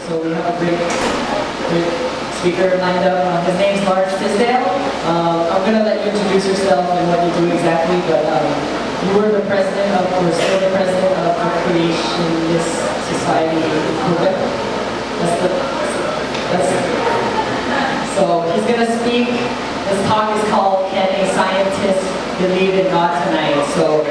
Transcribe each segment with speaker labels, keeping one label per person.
Speaker 1: So we have a great speaker lined up. His name's Laurence Tisdall. I'm going to let you introduce yourself and what you do exactly, but you were the president of, or still the president of the Creationist Society movement. So he's going to speak. This talk is called "Can a Scientist Believe in God Tonight?" So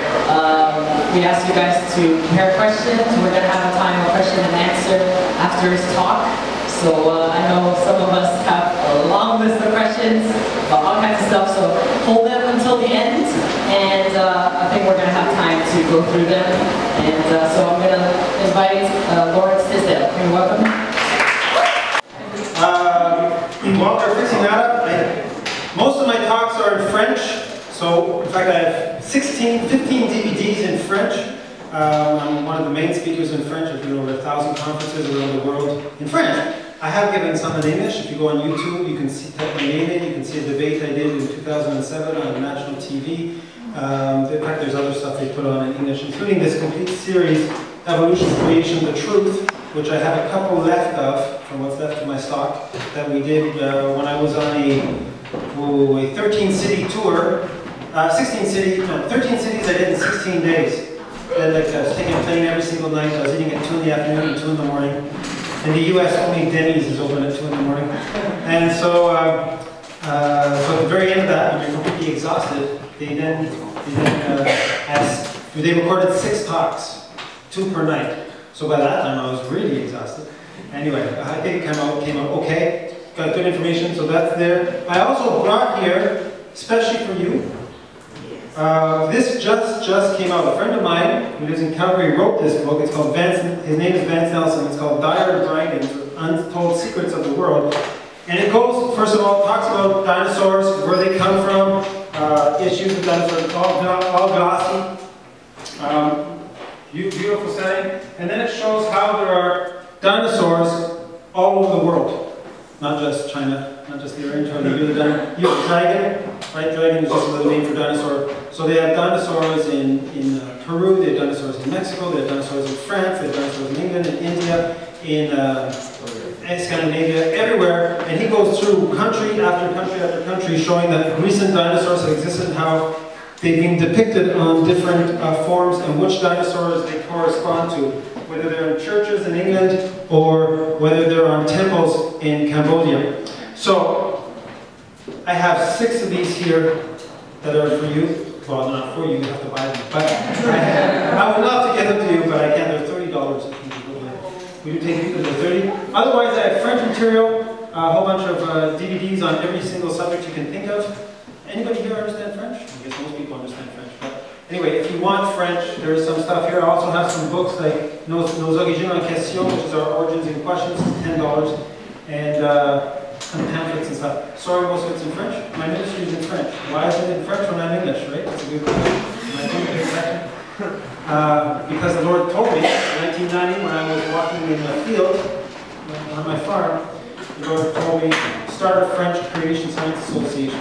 Speaker 1: we asked you guys to prepare questions. We're going to have a time of question and answer after his talk. So I know some of us have a long list of questions about all kinds of stuff, so hold them until the end, and I think we're going to have time to go through them. And so I'm going to invite Laurence Tisdall. You're welcome.
Speaker 2: While we're fixing that up, most of my talks are in French, so in fact I have 15 DVDs in French. I'm one of the main speakers in French. I've been over 1,000 conferences around the world in French. I have given some in English. If you go on YouTube, you can see, type my name in, you can see a debate I did in 2007 on national TV. In fact, there's other stuff they put on in English, including this complete series, Evolution, Creation, the Truth, which I have a couple left of, from what's left of my stock, that we did when I was on a 13-city tour. 13 cities I did in 16 days. I was taking a plane every single night. I was eating at 2 in the afternoon and 2 in the morning. In the US, only Denny's is open at 2 in the morning. And so, so at the very end of that, when you're completely exhausted, they recorded 6 talks, 2 per night. So by that time, I was really exhausted. Anyway, I think it came out okay. Got good information, so that's there. I also brought here, especially for you, this just came out. A friend of mine who lives in Calgary wrote this book. It's called his name is Vance Nelson. It's called Dire Dragons, Untold Secrets of the World. And it goes, first of all, talks about dinosaurs, where they come from, issues with dinosaurs, all glossy. Beautiful setting. And then it shows how there are dinosaurs all over the world. Not just China, not just the orange, you have a dragon, right? Dragon is just another name for dinosaur. So they have dinosaurs in Peru, they have dinosaurs in Mexico, they have dinosaurs in France, they have dinosaurs in England, in India, in Scandinavia, everywhere. And he goes through country after country after country showing that recent dinosaurs have existed and how they've been depicted on different forms and which dinosaurs they correspond to, whether they're in churches in England or whether they're on temples in Cambodia. So I have 6 of these here that are for you. Well, not for you, you have to buy them. But I would love to give them to you, but I can't. They're $30 a piece. We do take people to 30. Otherwise, I have French material, a whole bunch of DVDs on every single subject you can think of. Anybody here understand French? I guess most people understand French. But anyway, if you want French, there is some stuff here. I also have some books like Nos Origines en Question, which is our origins in questions, $10, and some pamphlets and stuff. Sorry, most of it's in French. My ministry is in French. Why is it in French when I'm English, right? That's a good question. Because the Lord told me in 1990 when I was walking in the field on my farm, the Lord told me, start a French Creation Science Association.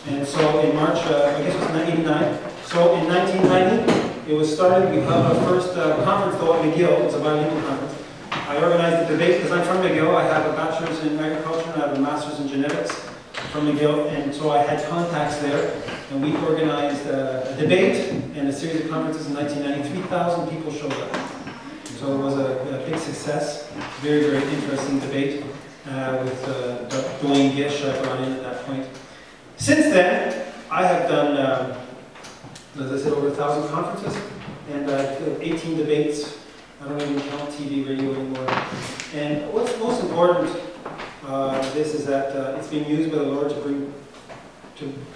Speaker 2: And so in March, I guess it was 1989. So in 1990, it was started. We held our first conference though at McGill. It was a bilingual conference. I organized the debate because I'm from McGill. I have a bachelor's in agriculture and I have a master's in genetics from McGill. And so I had contacts there. And we organized a debate and a series of conferences in 1990. 3,000 people showed up. So it was a big success. Very, very interesting debate with Dwayne Gish I brought in at that point. Since then, I have done, as I said, over 1,000 conferences and 18 debates. I don't even count TV, radio anymore. And what's most important this is that it's being used by the Lord to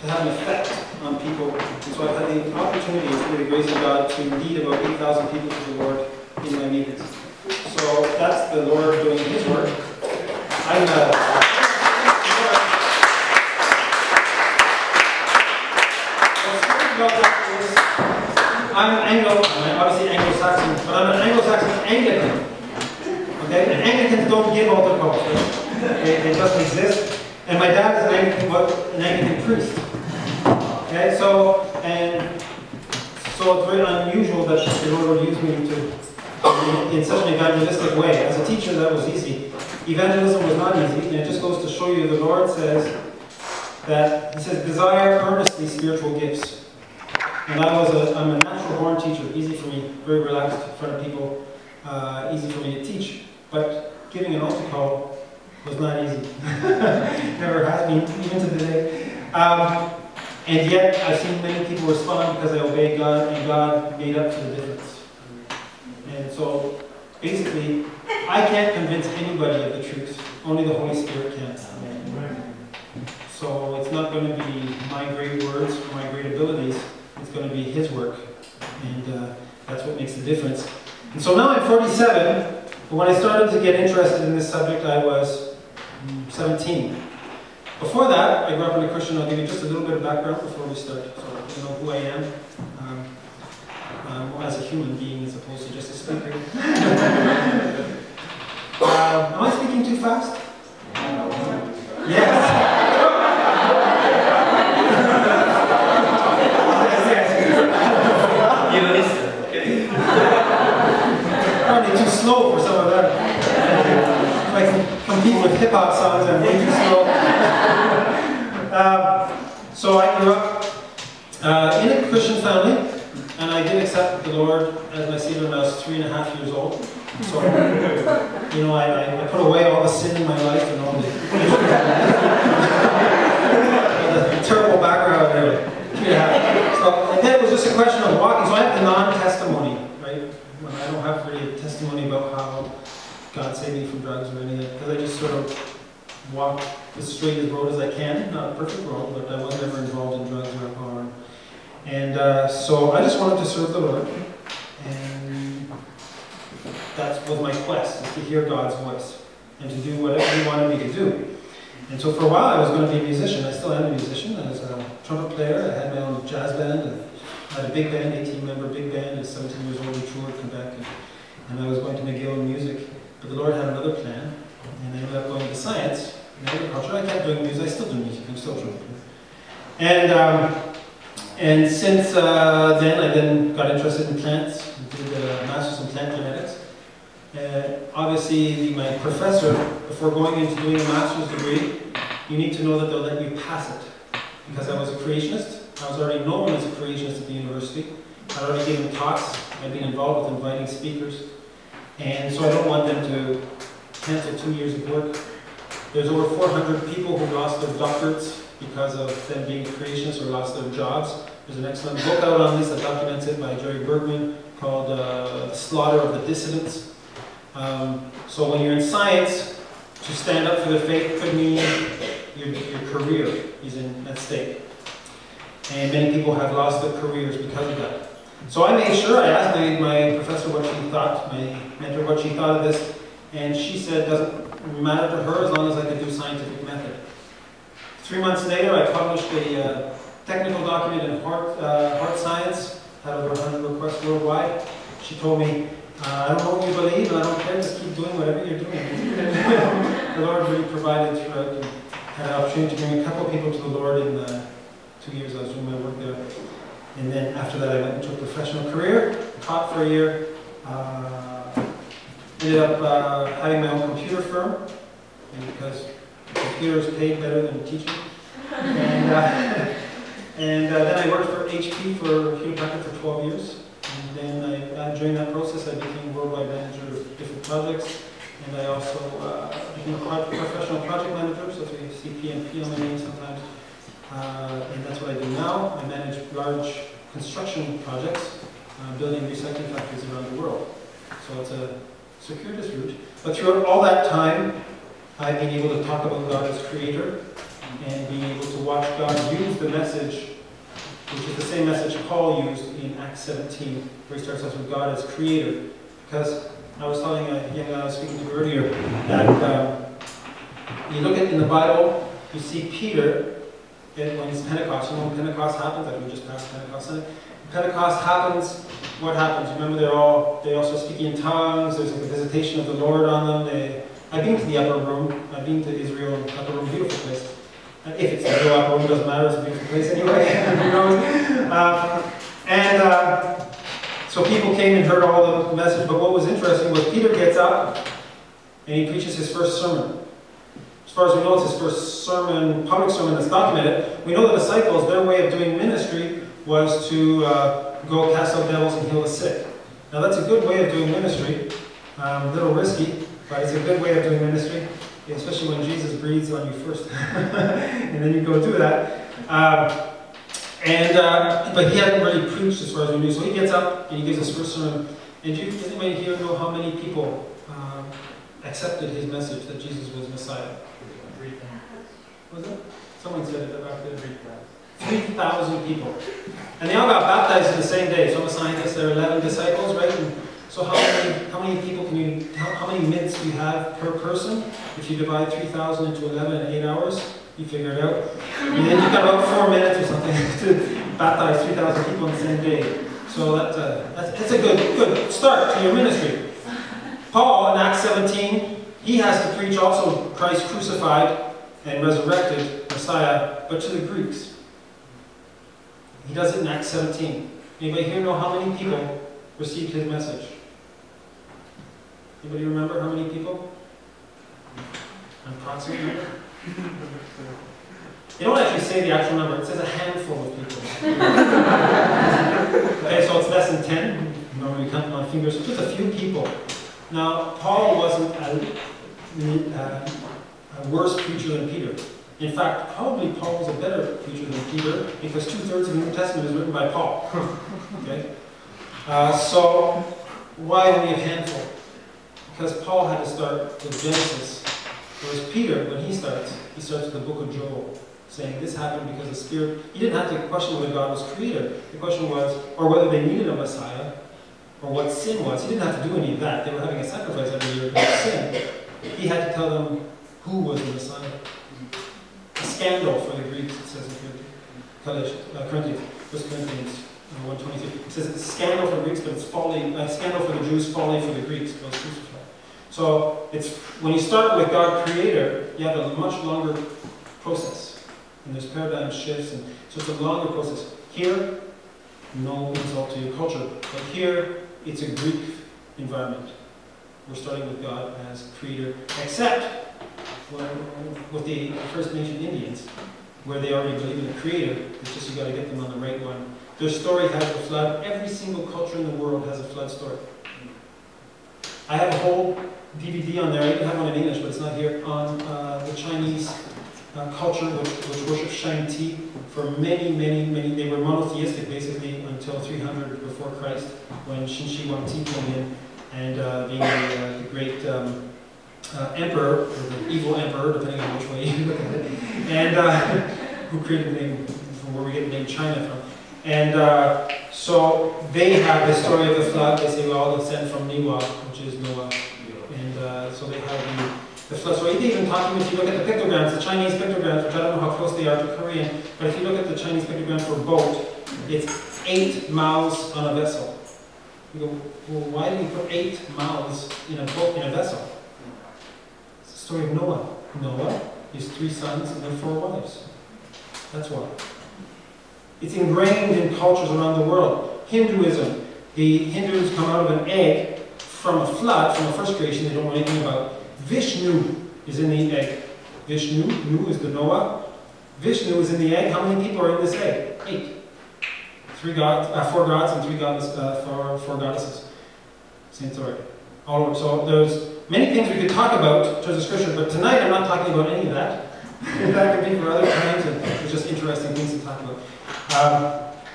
Speaker 2: have an effect on people. And so I've had the opportunity, through the grace of God, to lead about 8,000 people to the Lord in my meetings. So that's the Lord doing His work. I'm obviously Anglo-Saxon, but I'm an Anglo-Saxon Anglican. Okay, and Anglicans don't give altar calls. Right? It doesn't exist. And my dad is an Anglican priest. Okay, so it's very unusual that the Lord would use me to in such an evangelistic way. As a teacher, that was easy. Evangelism was not easy, and it just goes to show you the Lord says that, He says, desire earnestly spiritual gifts. And I'm a natural born teacher, easy for me, very relaxed in front of people, easy for me to teach. But giving an altar call was not easy. Never has been, even to today. And yet, I've seen many people respond because they obeyed God, and God made up for the difference. And so, basically, I can't convince anybody of the truth. Only the Holy Spirit can. So, it's not going to be my great words or my great abilities. It's going to be His work. And that's what makes the difference. And so now I'm 47. But when I started to get interested in this subject, I was 17. Before that, I grew up in a Christian. I'll give you just a little bit of background before we start, so you know who I am as a human being as opposed to just a speaker. Am I speaking too fast? Yes. Probably too slow for some of that. If I can compete with hip-hop songs, I'm way too slow. So I grew up in a Christian family, and I did accept the Lord as my Savior when I was 3.5 years old. So, you know, I put away all the sin in my life and all the terrible background there. 3.5. So, and then it was just a question of walking. So I have the non-testimony, right? When I don't have really a testimony about how God saved me from drugs or anything, because I just sort of walk as straight as road as I can. Not a perfect road, but I was never involved in drugs or alcohol. And so I just wanted to serve the Lord. And that was my quest, is to hear God's voice and to do whatever He wanted me to do. And so for a while I was going to be a musician. I still am a musician. I was a trumpet player. I had my own jazz band. I had a big band, 18-member big band. I was 17 years old in toured Quebec. And I was going to McGill Music. But the Lord had another plan. And I ended up going to science and agriculture. I kept doing music. I still do music. I'm still a trumpet player. And since then, I then got interested in plants. Did a master's in plant genetics. Obviously, my professor, before going into doing a master's degree, you need to know that they'll let you pass it. Because I was a creationist. I was already known as a creationist at the university. I'd already given talks. I'd been involved with inviting speakers. And so I don't want them to cancel 2 years of work. There's over 400 people who lost their doctorates because of them being creationists or lost their jobs. There's an excellent book out on this that documents it by Jerry Bergman called The Slaughter of the Dissidents. So when you're in science, to stand up for the faith could mean your career is at stake. And many people have lost their careers because of that. So I made sure, I asked my professor what she thought, my mentor what she thought of this, and she said it doesn't matter to her as long as I could do scientific method. 3 months later, I published a technical document in heart science, had over 100 requests worldwide. She told me, I don't know what you believe, and I don't care, just keep doing whatever you're doing. The Lord really provided throughout, and had an opportunity to bring a couple people to the Lord in the 2 years I was doing my work there. And then after that I went into a professional career, taught for a year, ended up having my own computer firm, and because computers paid better than teaching. And then I worked for HP for Hewlett Packard for 12 years. And then during that process I became worldwide manager of different projects. And I also became a professional project manager, so if you see PMP on my name sometimes. And that's what I do now. I manage large construction projects, building recycling factories around the world. So it's a circuitous route. But throughout all that time, I've been able to talk about God as creator and being able to watch God use the message, which is the same message Paul used in Acts 17, where he starts out with God as creator. Because I was telling a young guy I was speaking to earlier that you look at in the Bible, you see Peter, when it's Pentecost, you know when Pentecost happens, like we just passed Pentecost Sunday. When Pentecost happens, what happens? Remember they also speak in tongues, there's like a visitation of the Lord on them. I've been to the upper room, I've been to Israel, upper room, beautiful place. If it's the real upper room, doesn't matter, it's a beautiful place anyway. Who knows? So people came and heard all the message, but what was interesting was Peter gets up and he preaches his first sermon. As far as we know, it's his first sermon, public sermon that's documented. We know the disciples, their way of doing ministry was to go cast out devils and heal the sick. Now that's a good way of doing ministry. A little risky, but it's a good way of doing ministry, especially when Jesus breathes on you first. And then you go do that. But he hadn't really preached as far as we knew. So he gets up and he gives his first sermon. And does anybody here know how many people accepted his message that Jesus was Messiah?
Speaker 3: 3,000.
Speaker 2: Was it? Someone said it back there. 3,000 people. And they all got baptized in the same day. So I'm a scientist, there are 11 disciples, right? And so how many people can you, how many minutes do you have per person? If you divide 3,000 into 11 in 8 hours, you figure it out. And then you've got about 4 minutes or something to baptize 3,000 people in the same day. So that's a good start to your ministry. Paul, in Acts 17, he has to preach also Christ crucified and resurrected, Messiah, but to the Greeks. He does it in Acts 17. Anybody here know how many people received his message? Anybody remember how many people? Approximate number? They don't actually say the actual number. It says a handful of people. Okay, so it's less than 10. Normally we count them on fingers. So just a few people. Now, Paul wasn't a worse preacher than Peter. In fact, probably Paul was a better preacher than Peter because 2/3 of the New Testament is written by Paul. Okay? So, why only a handful? Because Paul had to start with Genesis, whereas Peter, when he starts with the book of Joel, saying this happened because the Spirit. He didn't have to question whether God was creator. The question was, or whether they needed a Messiah, or what sin was. He didn't have to do any of that. They were having a sacrifice every year about sin. He had to tell them who was the Messiah. A scandal for the Greeks, it says in Corinthians, 1 Corinthians 1:23. It says it's a scandal for the Greeks, but it's folly. A scandal for the Jews, folly for the Greeks. So it's when you start with God Creator, you have a much longer process, and there's paradigm shifts, and so it's a longer process. Here, no insult to your culture, but here it's a Greek environment. We're starting with God as Creator, except with the First Nation Indians, where they already believe in a Creator. It's just you got to get them on the right one. Their story has a flood. Every single culture in the world has a flood story. I have a whole DVD on there. I even have one in English, but it's not here, on the Chinese culture, which worships Shanti for many. They were monotheistic basically until 300 before Christ, when Qin Shi Huangdi came in and being the great emperor, or the evil emperor, depending on which way you look at it, and who created the name, from where we get the name China from. And so they have the story of the flood. They say we all descend from Niwa, which is Noah. And so they have the flood story. They even talk, if you look at the pictograms, the Chinese pictograms, which I don't know how close they are to Korean, but if you look at the Chinese pictogram for boat, it's 8 mouths on a vessel. You go, well, why do you put 8 mouths in a boat, in a vessel? It's the story of Noah. Noah, his 3 sons, and their 4 wives. That's why. It's ingrained in cultures around the world. Hinduism. The Hindus come out of an egg from a flood, from a first creation they don't know anything about. Vishnu is in the egg. Vishnu, Nu is the Noah. Vishnu is in the egg. How many people are in this egg? 8. 4 gods and 3 4 goddesses. Same story. All over. So there's many things we could talk about in terms of scripture, but tonight I'm not talking about any of that. That could be for other times, and it's just interesting things to talk about.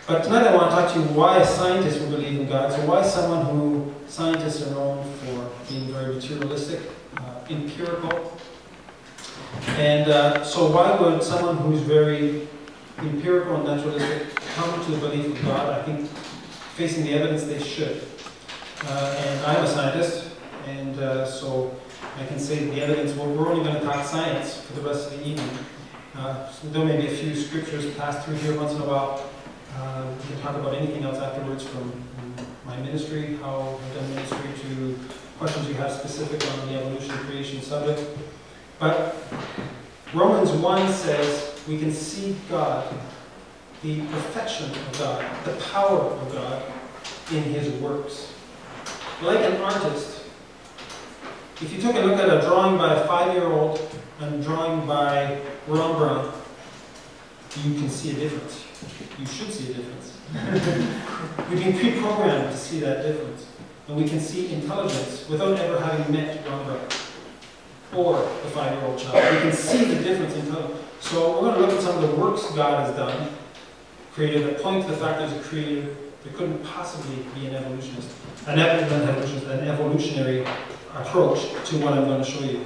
Speaker 2: But tonight I want to talk to you why a scientist would believe in God. So why someone who scientists are known for being very materialistic, empirical. And so why would someone who's very empirical and naturalistic come to the belief of God? I think facing the evidence they should. And I'm a scientist, and so I can say the evidence, we're only going to talk science for the rest of the evening. So there may be a few scriptures passed through here once in a while. We can talk about anything else afterwards, from my ministry, how I've done ministry, to questions you have specific on the evolution and creation subject. But Romans 1 says we can see God, the perfection of God, the power of God, in his works. Like an artist, if you took a look at a drawing by a 5-year-old and a drawing by Rembrandt, you can see a difference. You should see a difference. We've been pre-programmed to see that difference. And we can see intelligence without ever having met Rembrandt or the 5-year-old child. We can see the difference in intelligence. So we're going to look at some of the works God has done, created, that point to the fact there's a creator. There couldn't possibly be an evolutionist, an evolutionary approach to what I'm going to show you.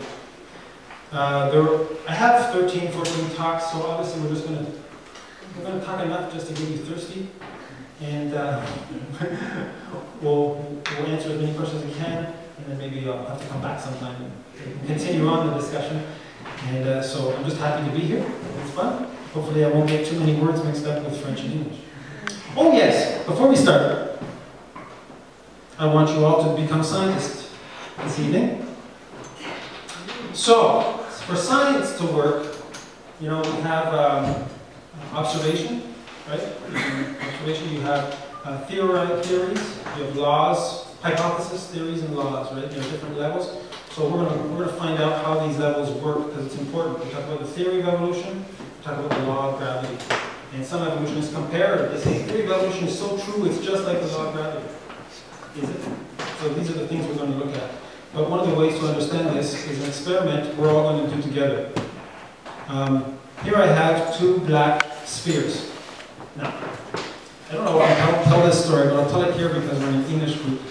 Speaker 2: I have 13, 14 talks, so obviously we're going to talk enough just to get you thirsty, and we'll answer as many questions as we can, and then maybe I'll have to come back sometime and continue on the discussion. And so I'm just happy to be here. It's fun. Hopefully I won't get too many words mixed up with French and English. Oh yes, before we start, I want you all to become scientists this evening. So, for science to work, you know, we have observation, right? Observation, you have theories, you have laws, hypothesis, theories, and laws, right? There are different levels. So we're gonna find out how these levels work because it's important. We talk about the theory of evolution, we talk about the law of gravity. And some evolutionists compare it. They say the theory of evolution is so true, it's just like the law of gravity. Is it? So these are the things we're going to look at. But one of the ways to understand this is an experiment we're all going to do together. Here I have 2 black spheres. Now, I don't know how to tell this story, but I'll tell it here because we're in an English group.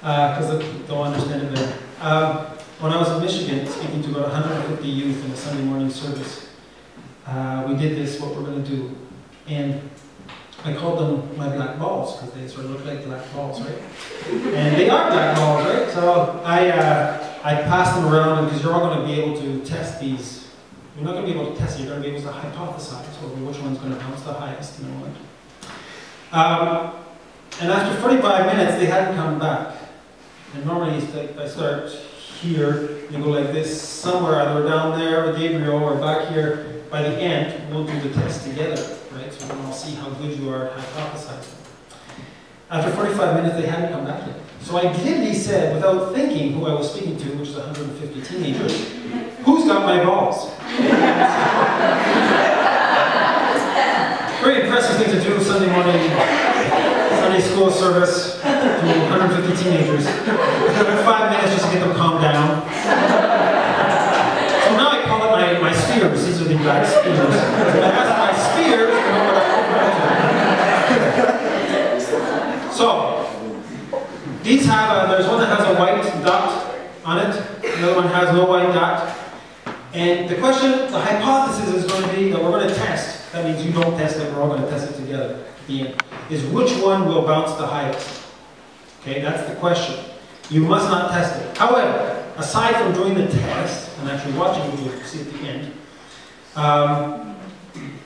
Speaker 2: Because they'll understand it better. When I was in Michigan, speaking to about 150 youth in a Sunday morning service, we did this, what we're going to do. And I called them my black balls, because they sort of look like black balls, right? And they are black balls, right? So I passed them around, because you're all going to be able to test these. You're not going to be able to test it, you're going to be able to hypothesize over which one's going to bounce the highest in a moment. And after 45 minutes, they hadn't come back. And normally, if I start here, you go like this, somewhere, either down there with Gabriel or back here. By the end, we'll do the test together, right? So we can all see how good you are at hypothesizing. After 45 minutes, they hadn't come back yet. So I glibly said, without thinking who I was speaking to, which is 150 teenagers, who's got my balls? Very impressive thing to do Sunday morning, Sunday school service to 150 teenagers. 5 minutes just to get them calmed down. So now I call it my spheres. These are the black spheres. As my spheres, you know what I'm So, these have, there's one that has a white dot on it, another one has no white dot. And the question, the hypothesis is going to be that we're going to test. That means you don't test it, we're all going to test it together at the end. Is which one will bounce the highest? Okay, that's the question. You must not test it. However, aside from doing the test, and actually watching it, you'll see at the end,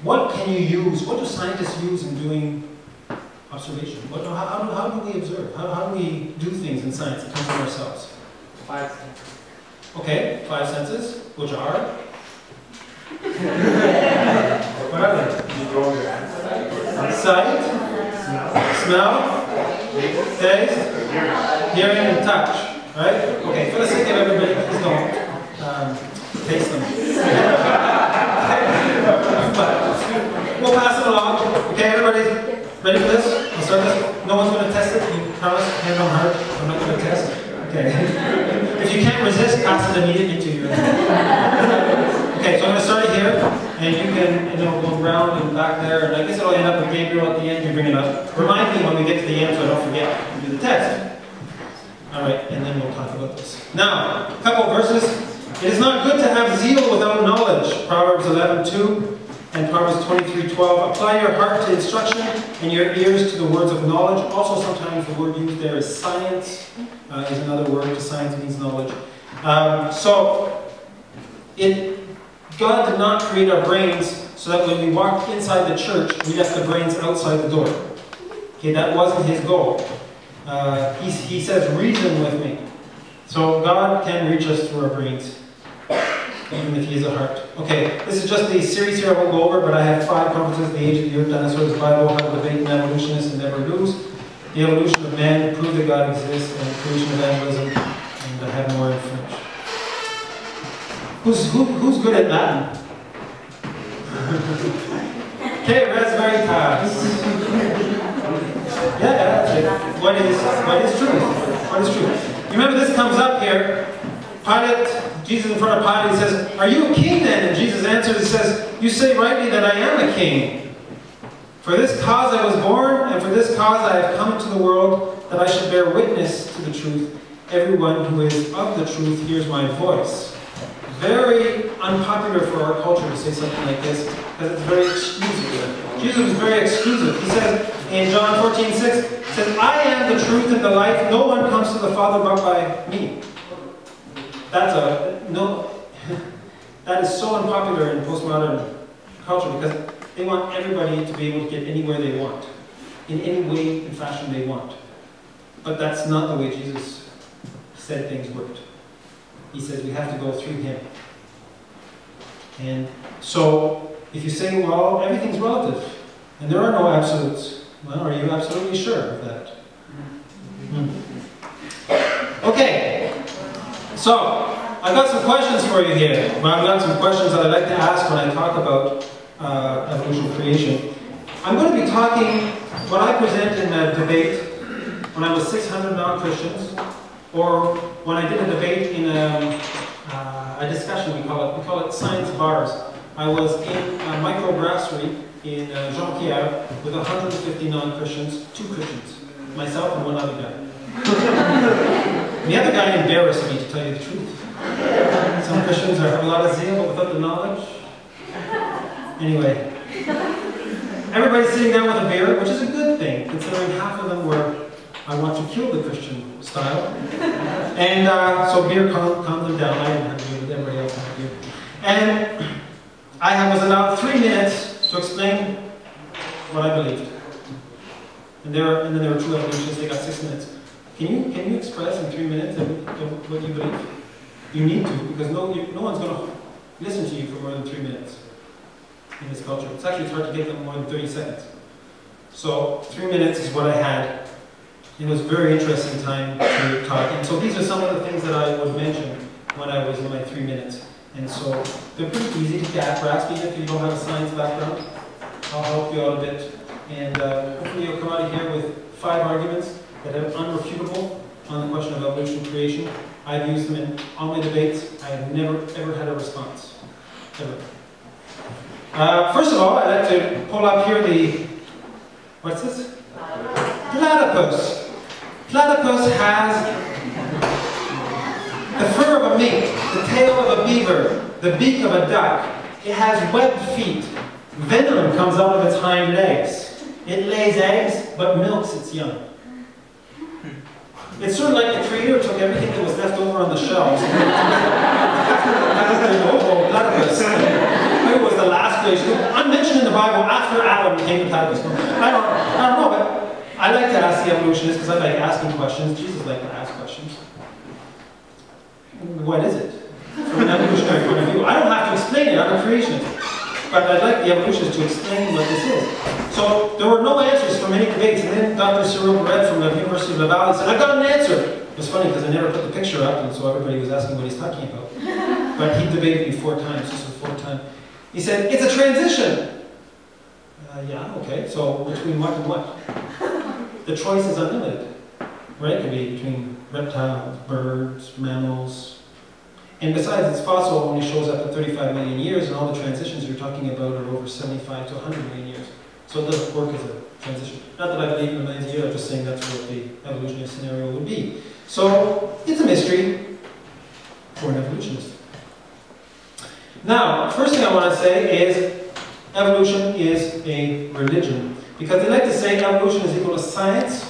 Speaker 2: what can you use, what do scientists use in doing observation? How do we observe? How do we do things in science that come from ourselves?
Speaker 3: 5 senses.
Speaker 2: Okay, 5 senses, which are? What are they? Sight, smell, taste, hearing, and touch. Right? Okay, for the sake of everybody, please don't taste them. But we'll pass it along. Okay, everybody ready for this? I'll start this. No one's going to test it. You promise? Hand on heart. I'm not going to test it. Okay. If you can't resist, pass it immediately to you. Okay, so I'm going to start it here, and you can, go around and back there, and I guess it'll end up with Gabriel at the end. You bring it up. Remind me when we get to the end so I don't forget to do the test. All right, and then we'll talk about this. Now, a couple of verses. It is not good to have zeal without knowledge. Proverbs 11:2 and Proverbs 23:12. Apply your heart to instruction and your ears to the words of knowledge. Also, sometimes the word used there is science. Is another word. To science means knowledge. God did not create our brains so that when we walked inside the church, we left the brains outside the door. Okay, that wasn't His goal. He says, reason with me. So God can reach us through our brains, even if He is a heart. Okay, this is just the series here I won't go over, but I have 5 conferences: The Age of the Earth, Dinosaurs, the Bible, How to Debate an Evolutionist and Never Lose. the evolution of man to prove that God exists, and creation evangelism, and I have more in French. Who's good at Latin? Okay, res veritas. Yeah, that's it. What is truth? What is truth? You remember this comes up here. Pilate, Jesus in front of Pilate, he says, "Are you a king then?" And Jesus answers, he says, "You say rightly that I am a king. For this cause I was born, and for this cause I have come into the world, that I should bear witness to the truth. Everyone who is of the truth hears my voice." Very unpopular for our culture to say something like this, because it's very exclusive. Jesus was very exclusive. He says in John 14:6, he says, "I am the truth and the life. No one comes to the Father but by me." That is so unpopular in postmodern culture, because they want everybody to be able to get anywhere they want, in any way and fashion they want. But that's not the way Jesus said things worked. He says we have to go through him. And so, if you say, well, everything's relative, and there are no absolutes, well, are you absolutely sure of that? Okay, so, I've got some questions for you here. Well, I've got some questions that I'd like to ask when I talk about evolution creation. I'm going to be talking, what I present in a debate when I was 600 non-Christians, or when I did a debate in a discussion, we call it science bars. I was in a microbrasserie in Jean-Pierre with 150 non-Christians, 2 Christians, myself and one other guy. The other guy embarrassed me, to tell you the truth. Some Christians have a lot of zeal, but without the knowledge. Anyway, everybody's sitting down with a beer, which is a good thing, considering half of them were, "I want to kill the Christian" style. And so beer calmed them down. I didn't have beer, but everybody else had beer. And I was allowed 3 minutes to explain what I believed. And then there were 2 evolutionists, they got 6 minutes. Can you express in 3 minutes what you believe? You need to, because no one's going to listen to you for more than 3 minutes in this culture. It's hard to get them more than 30 seconds. So 3 minutes is what I had. It was a very interesting time to talk. And so these are some of the things that I would mention when I was in my 3 minutes. And so they're pretty easy to grasp, even if you don't have a science background. I'll help you out a bit. And hopefully you'll come out of here with 5 arguments that are unrefutable on the question of evolution creation. I've used them in all my debates. I have never, ever had a response. Ever. First of all, I'd like to pull up here what's this? Platypus. Platypus has the fur of a mink, the tail of a beaver, the beak of a duck. It has webbed feet. Venom comes out of its hind legs. It lays eggs, but milks its young. It's sort of like the Creator took everything that was left over on the shelves. Oh, platypus. It was the last creation. Unmentioned in the Bible after Adam became the platypus. I don't know, but I like to ask the evolutionists because I like asking questions. Jesus liked to ask questions. What is it? From an evolutionary point of view. I don't have to explain it, I'm a creationist. But I'd like the evolutionists to explain what this is. So there were no answers from any debates, and then Dr. Cyril Barrett from the University of Laval said, "I've got an answer." It was funny because I never put the picture up, and so everybody was asking what he's talking about. But he debated me 4 times, this was the 4th time. He said, "It's a transition." Yeah, okay, so between what and what? The choice is unlimited, right? It could be between reptiles, birds, mammals. And besides, its fossil only shows up at 35 million years, and all the transitions you're talking about are over 75 to 100 million years. So it doesn't work as a transition. Not that I believe in millions of years, I'm just saying that's what the evolutionary scenario would be. So it's a mystery for an evolutionist. Now, first thing I want to say is evolution is a religion. Because they like to say evolution is equal to science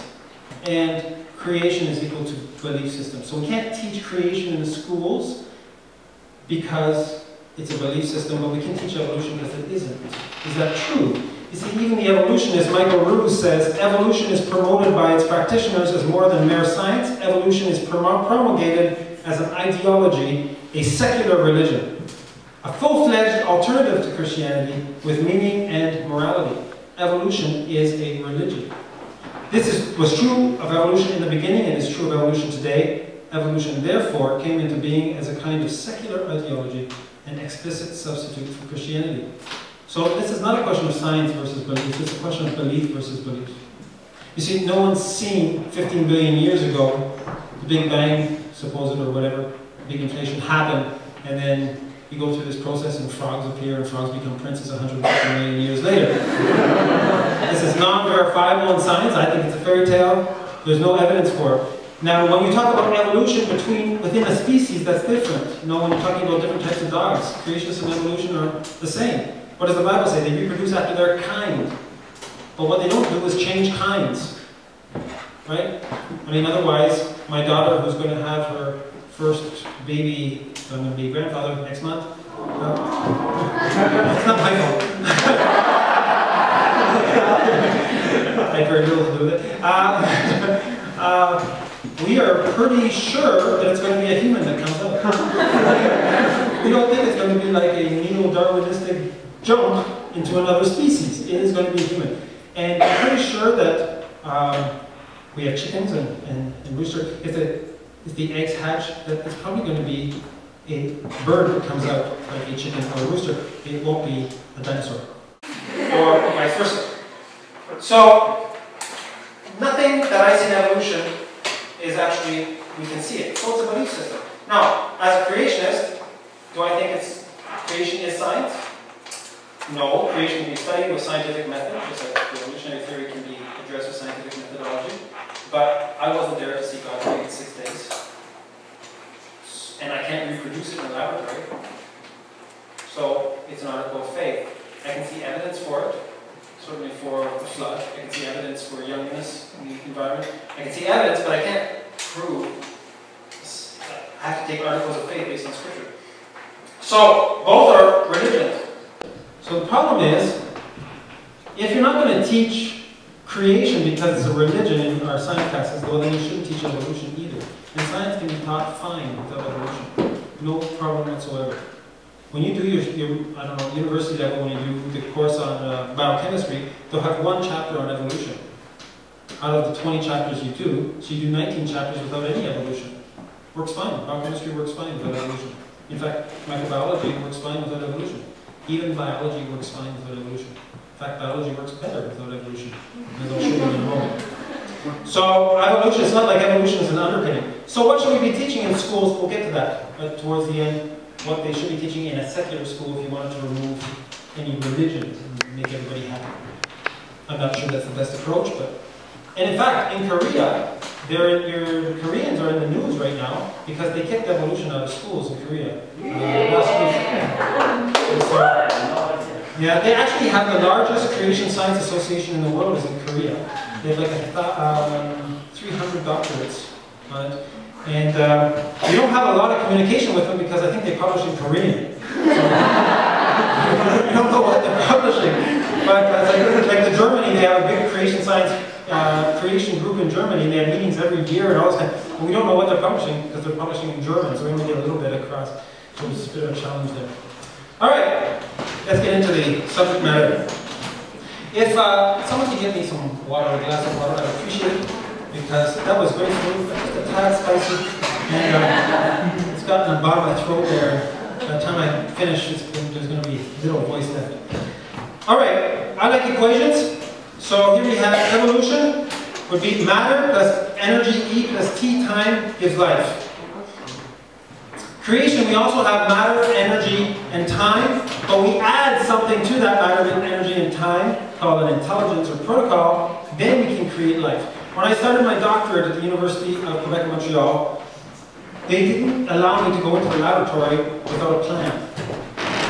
Speaker 2: and creation is equal to belief system. So we can't teach creation in the schools because it's a belief system, but we can teach evolution because it isn't. Is that true? You see, even the evolutionist Michael Ruse says evolution is promoted by its practitioners as more than mere science. Evolution is promulgated as an ideology, a secular religion, a full-fledged alternative to Christianity with meaning and morality. Evolution is a religion. was true of evolution in the beginning and is true of evolution today. Evolution, therefore, came into being as a kind of secular ideology, an explicit substitute for Christianity. So this is not a question of science versus belief, it's a question of belief versus belief. You see, no one's seen 15 billion years ago the Big Bang, supposed or whatever, big inflation happen, and then you go through this process and frogs appear and frogs become princes 150 million years later. This is non-verifiable in science. I think it's a fairy tale. There's no evidence for it. Now, when you talk about evolution within a species, that's different. You know, when you're talking about different types of dogs, creationists and evolution are the same. What does the Bible say? They reproduce after their kind. But what they don't do is change kinds. Right? I mean, otherwise, my daughter, who's going to have her first baby, I'm going to be a grandfather next month. It's not my fault. I had very little to do with it. We are pretty sure that it's going to be a human that comes out. We don't think it's going to be like a neo-Darwinistic jump into another species. It is going to be a human. And I'm pretty sure that we have chickens and rooster. If the eggs hatch, that it's probably going to be a bird that comes out like a chicken or a rooster. It won't be a dinosaur. Or vice versa. So, nothing that I see in evolution is actually, we can see it. So it's a belief system. Now, as a creationist, do I think creation is science? No, creation can be studied with scientific method, just like the evolutionary theory can be addressed with scientific methodology. But I wasn't there to see God create in 6 days. And I can't reproduce it in a laboratory. So it's an article of faith. I can see evidence for it, certainly for the flood. I can see evidence for youngness in the environment. I can see evidence, but I can't prove. I have to take articles of faith based on Scripture. So both are religions. So the problem is, if you're not going to teach creation because it's a religion in our science classes, well then you shouldn't teach evolution either. And science can be taught fine without evolution. No problem whatsoever. When you do your I don't know, university level, when you do the course on biochemistry, they'll have 1 chapter on evolution. Out of the 20 chapters you do, so you do 19 chapters without any evolution. Works fine. Biochemistry works fine without evolution. In fact, microbiology works fine without evolution. Even biology works fine without evolution. In fact, biology works better without evolution. As I'll show you in a moment. So evolution, it's not like evolution is an underpinning. So what should we be teaching in schools? We'll get to that towards the end. What they should be teaching in a secular school if you wanted to remove any religion and make everybody happy. I'm not sure that's the best approach, but... And in fact, in Korea, the Koreans are in the news right now because they kicked evolution out of schools in Korea last week. Yeah, they actually have the largest creation science association in the world is in Korea. They have like 300 doctorates on it. And we don't have a lot of communication with them because I think they publish in Korean. So, we don't know what they're publishing. But like the Germany, they have a big creation science creation group in Germany, and they have meetings every year and all this kind of, and we don't know what they're publishing because they're publishing in German, so we only get a little bit across. So it's a bit of a challenge there. Alright, let's get into the subject matter. If someone could give me some water, a glass of water, I'd appreciate it, because that was great food, but just a tad spicy, and it's gotten the bottom of my throat there. By the time I finish, there's going to be little voice left. Alright, I like equations. So here we have evolution would be matter plus energy E plus T time gives life. Creation, we also have matter, energy, and time, but we add something to that matter, energy, and time, called an intelligence or protocol, then we can create life. When I started my doctorate at the University of Quebec, Montreal, they didn't allow me to go into the laboratory without a plan.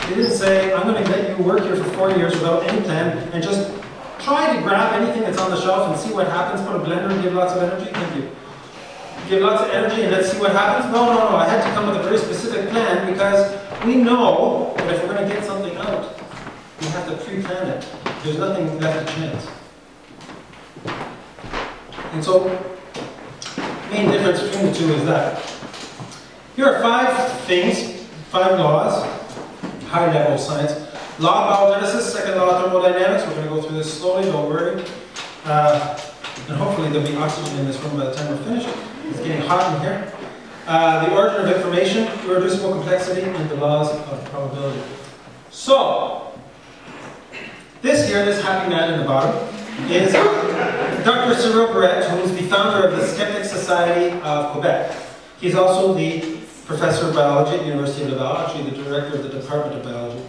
Speaker 2: They didn't say, I'm going to let you work here for 4 years without any plan, and just try to grab anything that's on the shelf and see what happens, put a blender and give lots of energy, thank you. Give lots of energy and let's see what happens. No, I had to come with a very specific plan because we know that if we're going to get something out, we have to pre-plan it. There's nothing left to chance. And so, the main difference between the two is that. Here are 5 things, 5 laws, high level of science. Law of Biogenesis, second law of thermodynamics. We're going to go through this slowly, don't worry. And hopefully there'll be oxygen in this room by the time we're finished. It's getting hot in here. The origin of information, irreducible complexity, and the laws of probability. So, this here, this happy man in the bottom, is Dr. Cyril Barrett, who is the founder of the Skeptic Society of Quebec. He's also the professor of biology at the University of Laval, actually the director of the Department of Biology.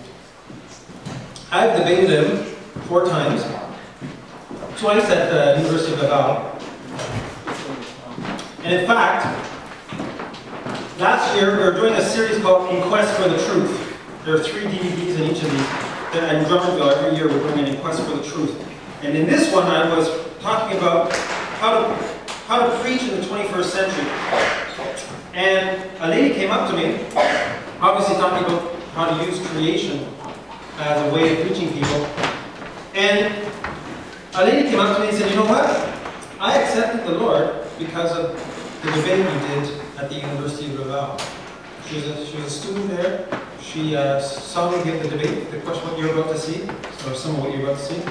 Speaker 2: I've debated him 4 times, twice at the University of Laval. And in fact, last year we were doing a series called In Quest for the Truth. There are 3 DVDs in each of these. And in Drummondville, every year we're doing an In Quest for the Truth. And in this one I was talking about how to preach in the 21st century. And a lady came up to me, obviously talking about how to use creation as a way of reaching people. And a lady came up to me and said, you know what? I accepted the Lord because of the debate we did at the University of Laval. She was a student there. She saw me give the debate, the question what you're about to see, or some of what you're about to see.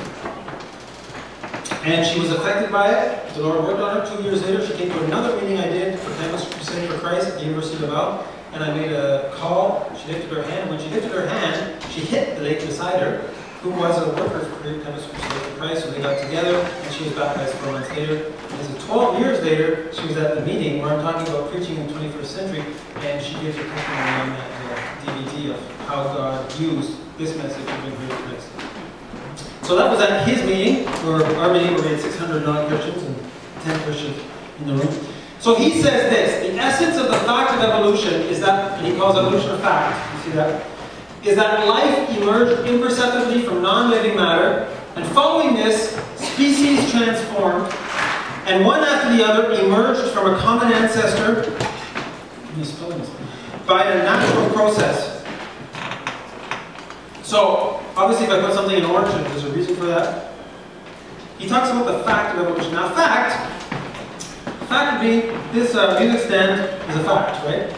Speaker 2: And she was affected by it. The Lord worked on her. 2 years later, she came to another meeting I did for Campus Crusade for Christ at the University of Laval. And I made a call. She lifted her hand. When she lifted her hand, she hit the lady beside her, who was a worker for Campus Crusade for Christ. So they got together, and she was baptized 4 months later. And so 12 years later, she was at the meeting where I'm talking about preaching in the 21st century, and she gives her testimony on that DVD of how God used this message to bring her to Christ. So that was at his meeting, or our meeting, where we had 600 non-Christians and 10 Christians in the room. So he says this: the essence of the fact of evolution is that, and he calls evolution a fact, you see that, is that life emerged imperceptibly from non-living matter, and following this, species transformed, and one after the other emerged from a common ancestor by a natural process. So, obviously if I put something in orange, there's a reason for that. He talks about the fact of evolution. Now fact would be, this music stand is a fact, right?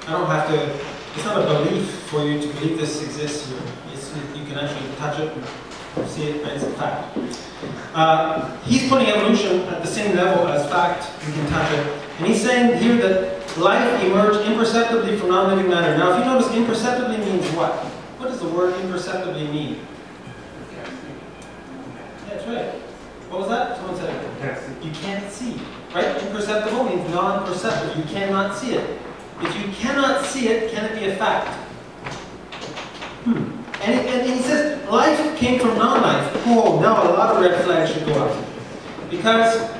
Speaker 2: I don't have to, it's not a belief for you to believe this exists here. You can actually touch it and see it, and it's a fact. He's putting evolution at the same level as fact, you can touch it. And he's saying here that life emerged imperceptibly from non-living matter. Now if you notice, imperceptibly means what? What does the word imperceptibly mean? Yeah, that's right. What was that? Someone said it. You can't see. Right? Imperceptible means non-perceptive. You cannot see it. If you cannot see it, can it be a fact? And he says, life came from non-life. Oh, now a lot of red flags should go up. Because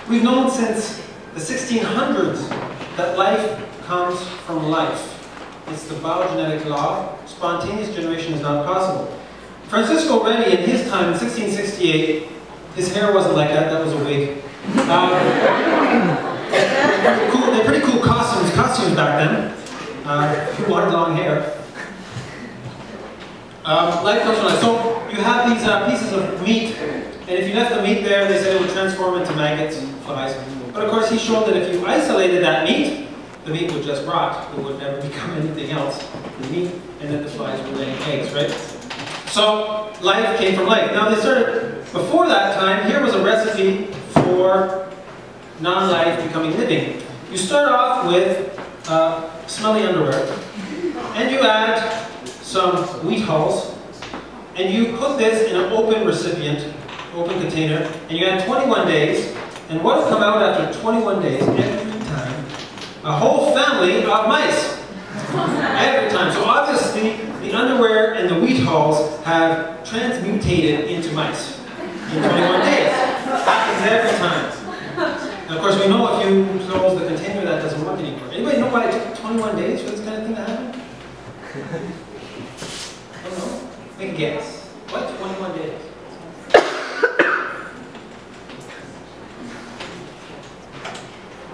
Speaker 2: we've known since the 1600s that life comes from life. It's the biogenetic law. Spontaneous generation is not possible. Francisco Redi, in his time, in 1668, his hair wasn't like that, that was a wig. They're pretty cool costumes back then. Who wanted long hair? Life comes from life. So you have these pieces of meat, and if you left the meat there, they said it would transform into maggots and flies. But of course, he showed that if you isolated that meat, the meat would just rot. It would never become anything else. The meat, and then the flies were laying eggs, right? So life came from life. Now they started, before that time, here was a recipe for non-life becoming living. You start off with smelly underwear, and you add some wheat hulls, and you put this in an open recipient, open container, and you add 21 days, and what will come out after 21 days, every time? A whole family of mice. Every time. So obviously, the underwear and the wheat hulls have transmutated into mice in 21 days. Happens every time. And of course, we know if you close the container, that doesn't work anymore. Anybody know why it took 21 days for this kind of thing to happen? I don't know. Make a guess. What? 21 days?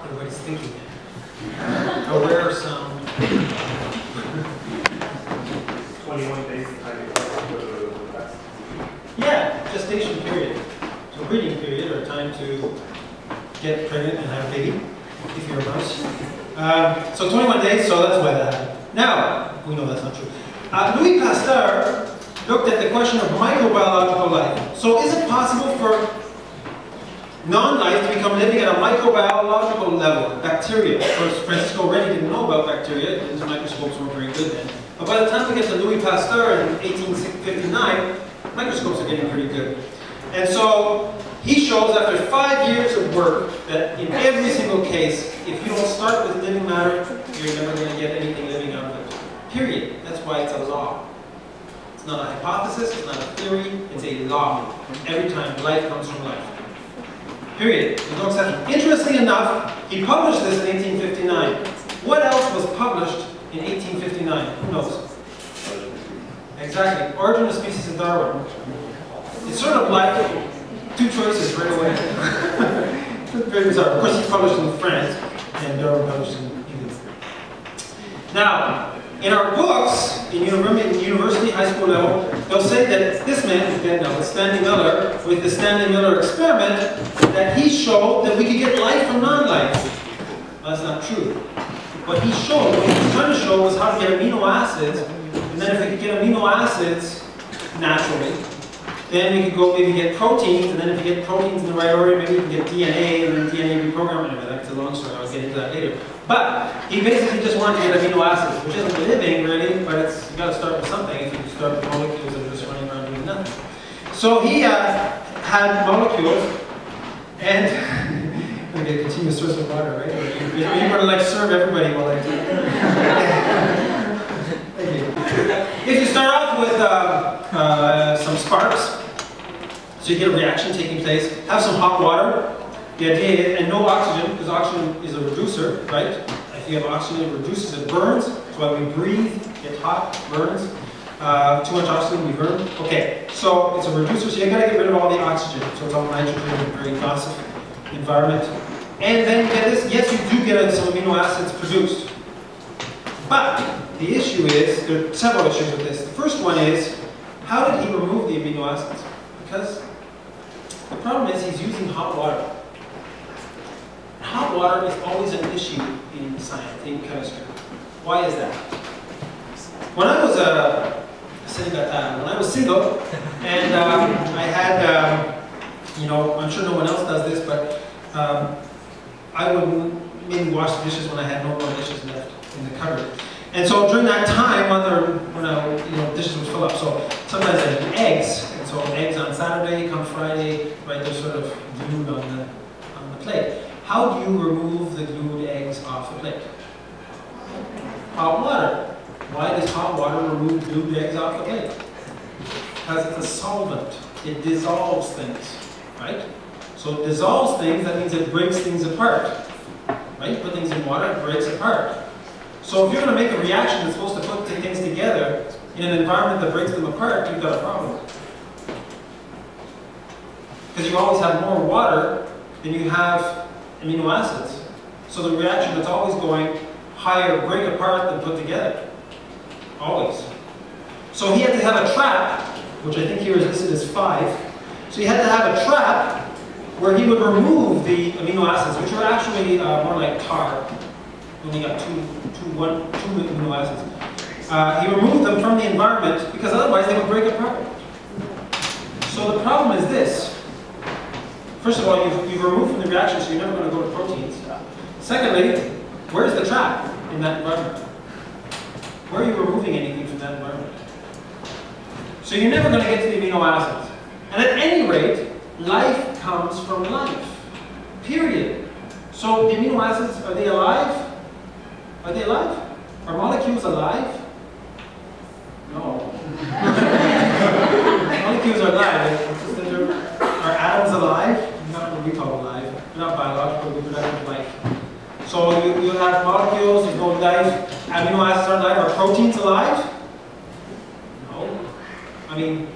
Speaker 2: Everybody's thinking. A rare sound.
Speaker 3: 21 days to time to rest.
Speaker 2: Yeah, gestation period. So breeding period, or time to get pregnant and have a baby, if you're a mouse. So 21 days, so that's why that happened. Now, we know that's not true. Louis Pasteur looked at the question of microbiological life. So is it possible for non-life to become living at a microbiological level, bacteria. Of course, Francisco already didn't know about bacteria, his microscopes weren't very good then. But by the time we get to Louis Pasteur in 1859, microscopes are getting pretty good. And so he shows after 5 years of work that in every single case, if you don't start with living matter, you're never going to get anything living out of it. Period. That's why it's a law. It's not a hypothesis, it's not a theory, it's a law. Every time life comes from life. Period. There's no exception. Interestingly enough, he published this in 1859. What else was published in 1859? Who knows? Exactly. Origin of Species of Darwin. It's sort of like two choices right away. Very bizarre. Of course, he published in France, and Darwin published in England. Now, in our books, in university, high school level, they'll say that this man, again now, Stanley Miller, with the Stanley Miller experiment, that he showed that we could get life from non-life. Well, that's not true. What he showed, what he was trying to show was how to get amino acids, and then if we could get amino acids naturally, then we could go maybe get proteins, and then if you get proteins in the right order, maybe you can get DNA, and then DNA reprogramming. Anyway, that's a long story, I'll get into that later. But he basically just wanted to get amino acids, which isn't living really, but it's, you got to start with something. If you start with molecules that are just running around doing nothing. So he had molecules, and I'm going to continue source of water, right? You're going to like serve everybody while I do it. Thank you. If you start off with some sparks, so you get a reaction taking place, have some hot water. The idea is, and no oxygen, because oxygen is a reducer, right? If you have oxygen, it reduces, it burns. That's why we breathe, get hot, burns. Too much oxygen, we burn. Okay, so it's a reducer, so you gotta get rid of all the oxygen. So it's all nitrogen, very toxic environment. And then you get this, yes, you do get some amino acids produced. But the issue is, there are several issues with this. The first one is, how did he remove the amino acids? Because the problem is he's using hot water. Hot water is always an issue in science, in chemistry. Why is that? When I was when I was single, and I had, you know, I'm sure no one else does this, but I would maybe wash the dishes when I had no more dishes left in the cupboard. And so during that time, when you know, dishes would fill up, so sometimes I had eggs, and so eggs on Saturday, come Friday, right, they're sort of glued on the plate. How do you remove the glued eggs off the plate? Hot water. Why does hot water remove glued eggs off the plate? Because it's a solvent. It dissolves things, right? So it dissolves things, that means it breaks things apart. Right? You put things in water, it breaks apart. So if you're going to make a reaction that's supposed to put things together in an environment that breaks them apart, you've got a problem. Because you always have more water than you have amino acids. So the reaction that's always going higher break apart than put together. Always. So he had to have a trap, which I think here is listed as 5. So he had to have a trap where he would remove the amino acids, which are actually more like tar. You only got two amino acids. He removed them from the environment because otherwise they would break apart. So the problem is this. First of all, you've removed from the reaction, so you're never going to go to proteins. Secondly, where's the trap in that environment? Where are you removing anything from that environment? So you're never going to get to the amino acids. And at any rate, life comes from life. Period. So the amino acids, are they alive? Are they alive? Are molecules alive? No. Molecules are alive. Are atoms alive? Not what we call alive. They're not biological, they're reproductive life. So you have molecules, there's no life. Amino acids are alive. Are proteins alive? No. I mean,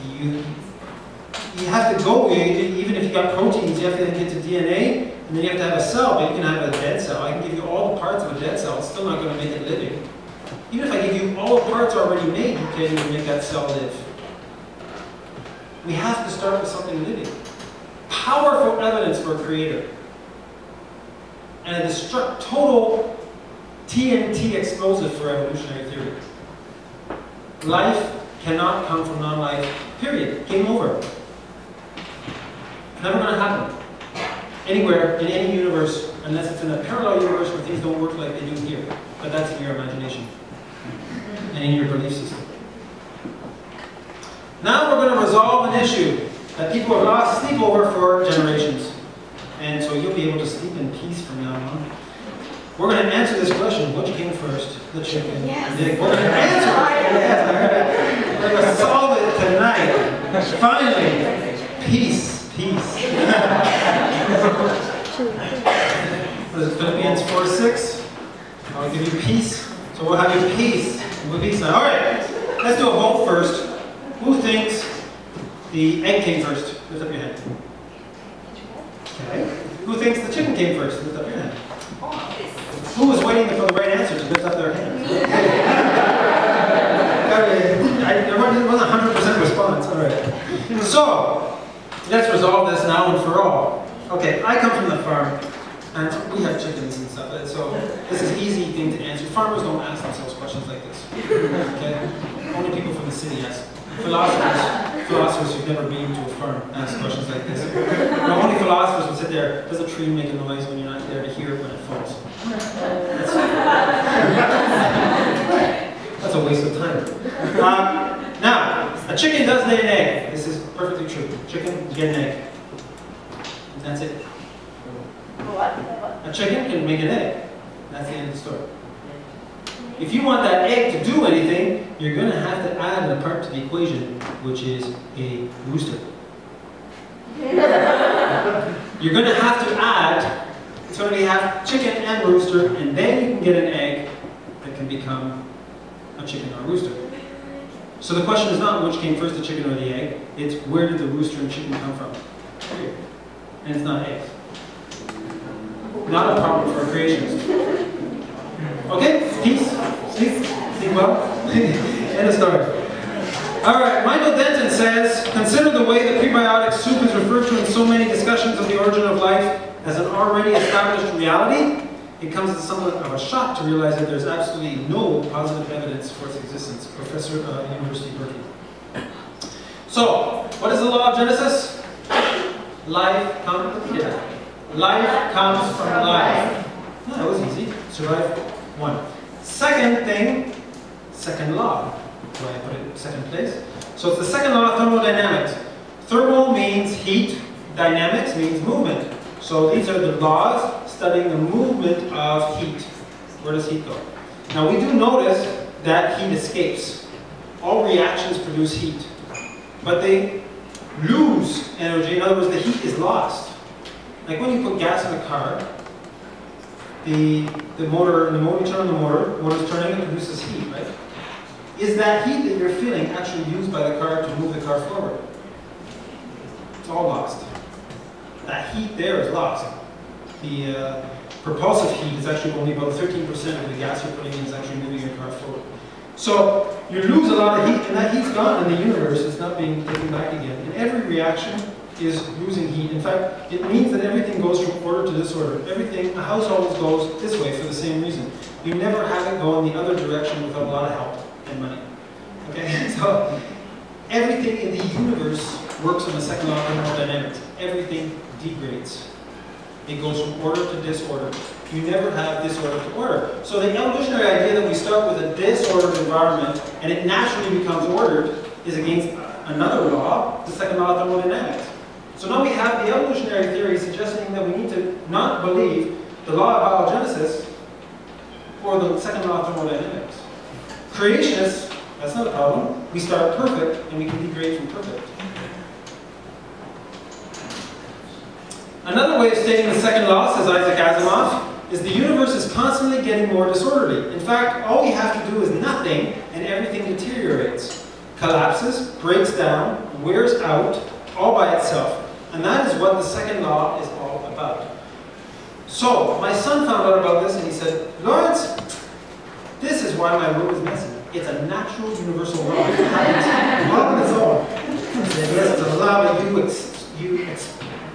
Speaker 2: you have to go, even if you got proteins, you have to get to DNA, and then you have to have a cell, but you can have a dead cell. I can give you all the parts of a dead cell, it's still not going to make it living. Even if I give you all the parts already made, you can't even make that cell live. We have to start with something living. Powerful evidence for a creator. And a total TNT explosive for evolutionary theory. Life cannot come from non-life, period. Game over. Never going to happen. Anywhere, in any universe, unless it's in a parallel universe where things don't work like they do here. But that's in your imagination and in your belief system. Now we're going to resolve an issue that people have lost sleep over for generations. And so you'll be able to sleep in peace from now on. We're going to answer this question: which came first, the chicken?
Speaker 4: Yes.
Speaker 2: We're going to answer it. Yes, we're going to solve it tonight. Finally, peace, peace. What is it, Philippians 4:6? I'll give you peace. So we'll have you peace. We'll peace now. All right, let's do a vote first. Who thinks the egg came first? Lift up your hand. Okay. Who thinks the chicken came first? Lift up your hand. Who was waiting for the right answer to lift up their hand? There wasn't 100% response. All right. So, let's resolve this now and for all. Okay, I come from the farm, and we have chickens and stuff, so this is an easy thing to answer. Farmers don't ask themselves questions like this. Okay? Only people from the city ask. Philosophers who've never been to a farm ask questions like this. Only philosophers would sit there. Does a tree make a noise when you're not there to hear it when it falls? That's a waste of time. Now, a chicken does lay an egg. This is perfectly true. Chicken, you get an egg. And that's it.
Speaker 4: What?
Speaker 2: A chicken can make an egg. That's the end of the story. If you want that egg to do anything, you're going to have to add a part to the equation, which is a rooster. You're going to have to add, so we have chicken and rooster, and then you can get an egg that can become a chicken or a rooster. So the question is not which came first, the chicken or the egg, it's where did the rooster and chicken come from? Here. And it's not eggs. Not a problem for a creationist. Okay? Peace? Sleep well? End of story. Alright, Michael Denton says, consider the way the prebiotic soup is referred to in so many discussions of the origin of life as an already established reality. It comes as somewhat of a shock to realize that there's absolutely no positive evidence for its existence. Professor University of Berkeley. So, what is the law of Genesis? Life comes, life comes from life. No, that was easy. Survive one. Second thing, second law. Why I put it in second place? So it's the second law of thermodynamics. Thermal means heat, dynamics means movement. So these are the laws studying the movement of heat. Where does heat go? Now we do notice that heat escapes. All reactions produce heat. But they lose energy. In other words, the heat is lost. Like when you put gas in a car, the motor, you turn on the motor's turning, it produces heat, right? Is that heat that you're feeling actually used by the car to move the car forward? It's all lost. That heat there is lost. The propulsive heat is actually only about 13% of the gas you're putting in is actually moving your car forward. So you lose a lot of heat, and that heat's gone in the universe. It's not being taken back again. And every reaction is losing heat. In fact, it means that everything goes from order to disorder. Everything, a house always goes this way for the same reason. You never have it go in the other direction without a lot of help and money. Okay, so everything in the universe works on the second law of thermodynamics. Everything degrades. It goes from order to disorder. You never have disorder to order. So the evolutionary idea that we start with a disordered environment and it naturally becomes ordered is against another law, the second law of thermodynamics. So now we have the evolutionary theory suggesting that we need to not believe the law of biogenesis or the second law of thermodynamics. Creationists, that's not a problem. We start perfect and we can degrade from perfect. Another way of stating the second law, says Isaac Asimov, is the universe is constantly getting more disorderly. In fact, all we have to do is nothing and everything deteriorates, collapses, breaks down, wears out, all by itself. And that is what the second law is all about. So, my son found out about this and he said, Laurence, this is why my room is messy. It's a natural universal law. It happens all on its own. He said, yes, it's a law, but you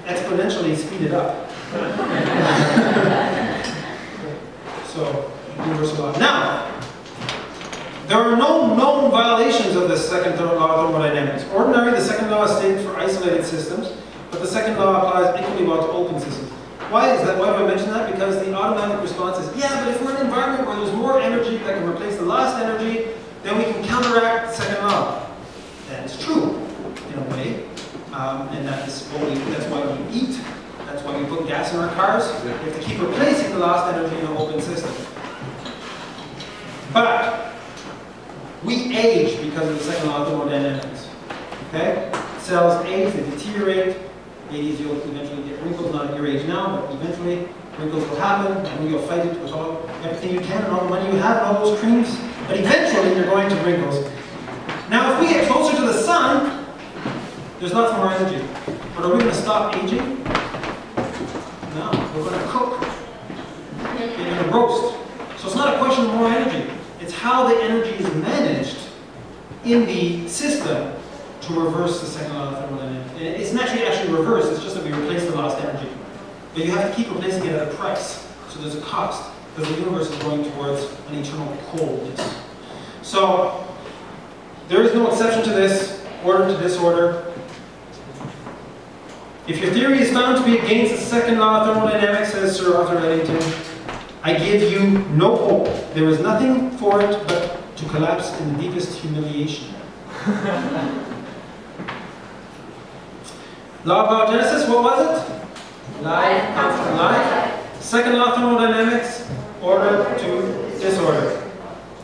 Speaker 2: exponentially speed it up. So, universal law. Now, there are no known violations of the second law of thermodynamics. Ordinarily, the second law is stated for isolated systems, but the second law well, it's open system. Why is that? Why do I mention that? Because the automatic response is, yeah, but if we're in an environment where there's more energy that can replace the lost energy, then we can counteract the second law. That is true, in a way. And that's why we eat. That's why we put gas in our cars. We have to keep replacing the lost energy in an open system. But we age because of the second law of thermodynamics. Okay? Cells age, they deteriorate. Ladies, you'll eventually get wrinkles, not at your age now, but eventually wrinkles will happen, and you'll fight it with everything you can and all the money you have and all those creams. But eventually you're going to wrinkles. Now, if we get closer to the sun, there's lots more energy. But are we going to stop aging? No, we're going to cook. We're going to roast. So it's not a question of more energy. It's how the energy is managed in the system to reverse the second law of thermodynamics. It's not actually reversed, it's just that we replace the lost energy. But you have to keep replacing it at a price. So there's a cost, because the universe is going towards an eternal coldness. So there is no exception to this, order to disorder. If your theory is found to be against the second law of thermodynamics, says Sir Arthur Eddington, I give you no hope. There is nothing for it but to collapse in the deepest humiliation. Law of Biogenesis, what was it? Life. Second law of thermodynamics, order to disorder.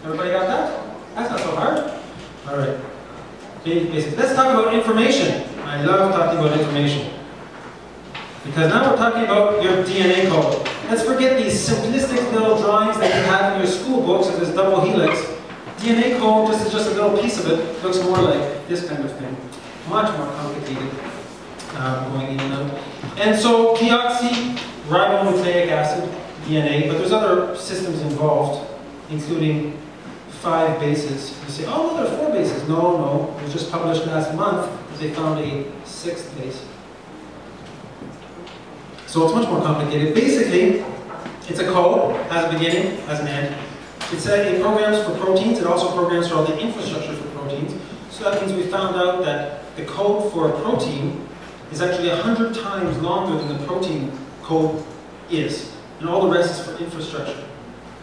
Speaker 2: Everybody got that? That's not so hard. All right. Basics. Let's talk about information. I love talking about information. Because now we're talking about your DNA code. Let's forget these simplistic little drawings that you have in your school books of this double helix. DNA code is just a little piece of it. Looks more like this kind of thing. Much more complicated. Going in and out. And so deoxyribonucleic acid, DNA, but there's other systems involved, including 5 bases. You say, oh, no, there are 4 bases. No, it was just published last month that they found a 6th base. So it's much more complicated. Basically, it's a code, has a beginning, has an end. It programs for proteins, it also programs for all the infrastructure for proteins. So that means we found out that the code for a protein is actually 100 times longer than the protein code is. And all the rest is for infrastructure.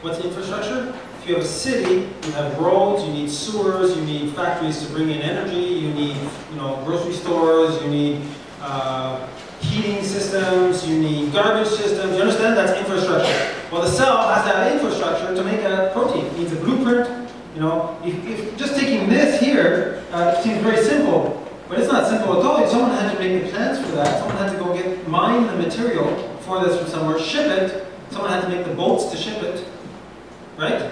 Speaker 2: What's infrastructure? If you have a city, you have roads, you need sewers, you need factories to bring in energy, you need grocery stores, you need heating systems, you need garbage systems. You understand? That's infrastructure. Well, the cell has to have infrastructure to make a protein. It needs a blueprint. If just taking this here seems very simple. But it's not simple at all. Someone had to make the plans for that. Someone had to go mine the material for this from somewhere, ship it. Someone had to make the boats to ship it, right?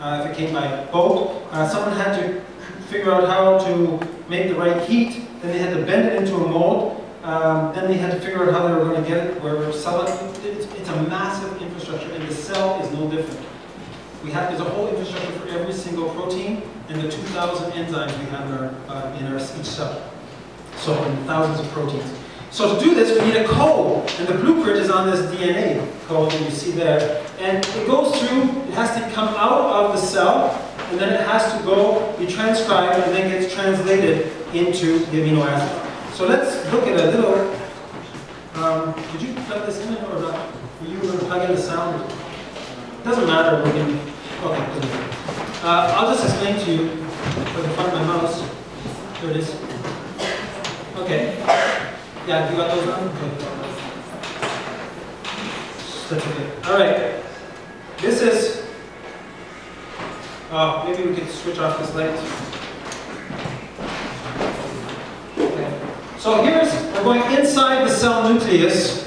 Speaker 2: If it came by boat. Someone had to figure out how to make the right heat. Then they had to bend it into a mold. Then they had to figure out how they were going to get it, where we're selling it. It's a massive infrastructure, and the cell is no different. There's a whole infrastructure for every single protein and the 2,000 enzymes we have in each cell. So, and thousands of proteins. So to do this, we need a code, and the blueprint is on this DNA code that you see there. And it goes through, it has to come out of the cell, and then it has to go, be transcribed, and then gets translated into the amino acid. So let's look at a little, did you plug this in or not? Were you going to plug in the sound? It doesn't matter, we can, okay. I'll just explain to you, if I can find my mouse. There it is. Okay. Yeah, you got those on? Okay. That's okay. Alright. This is, maybe we could switch off this light. Okay. So we're going inside the cell nucleus.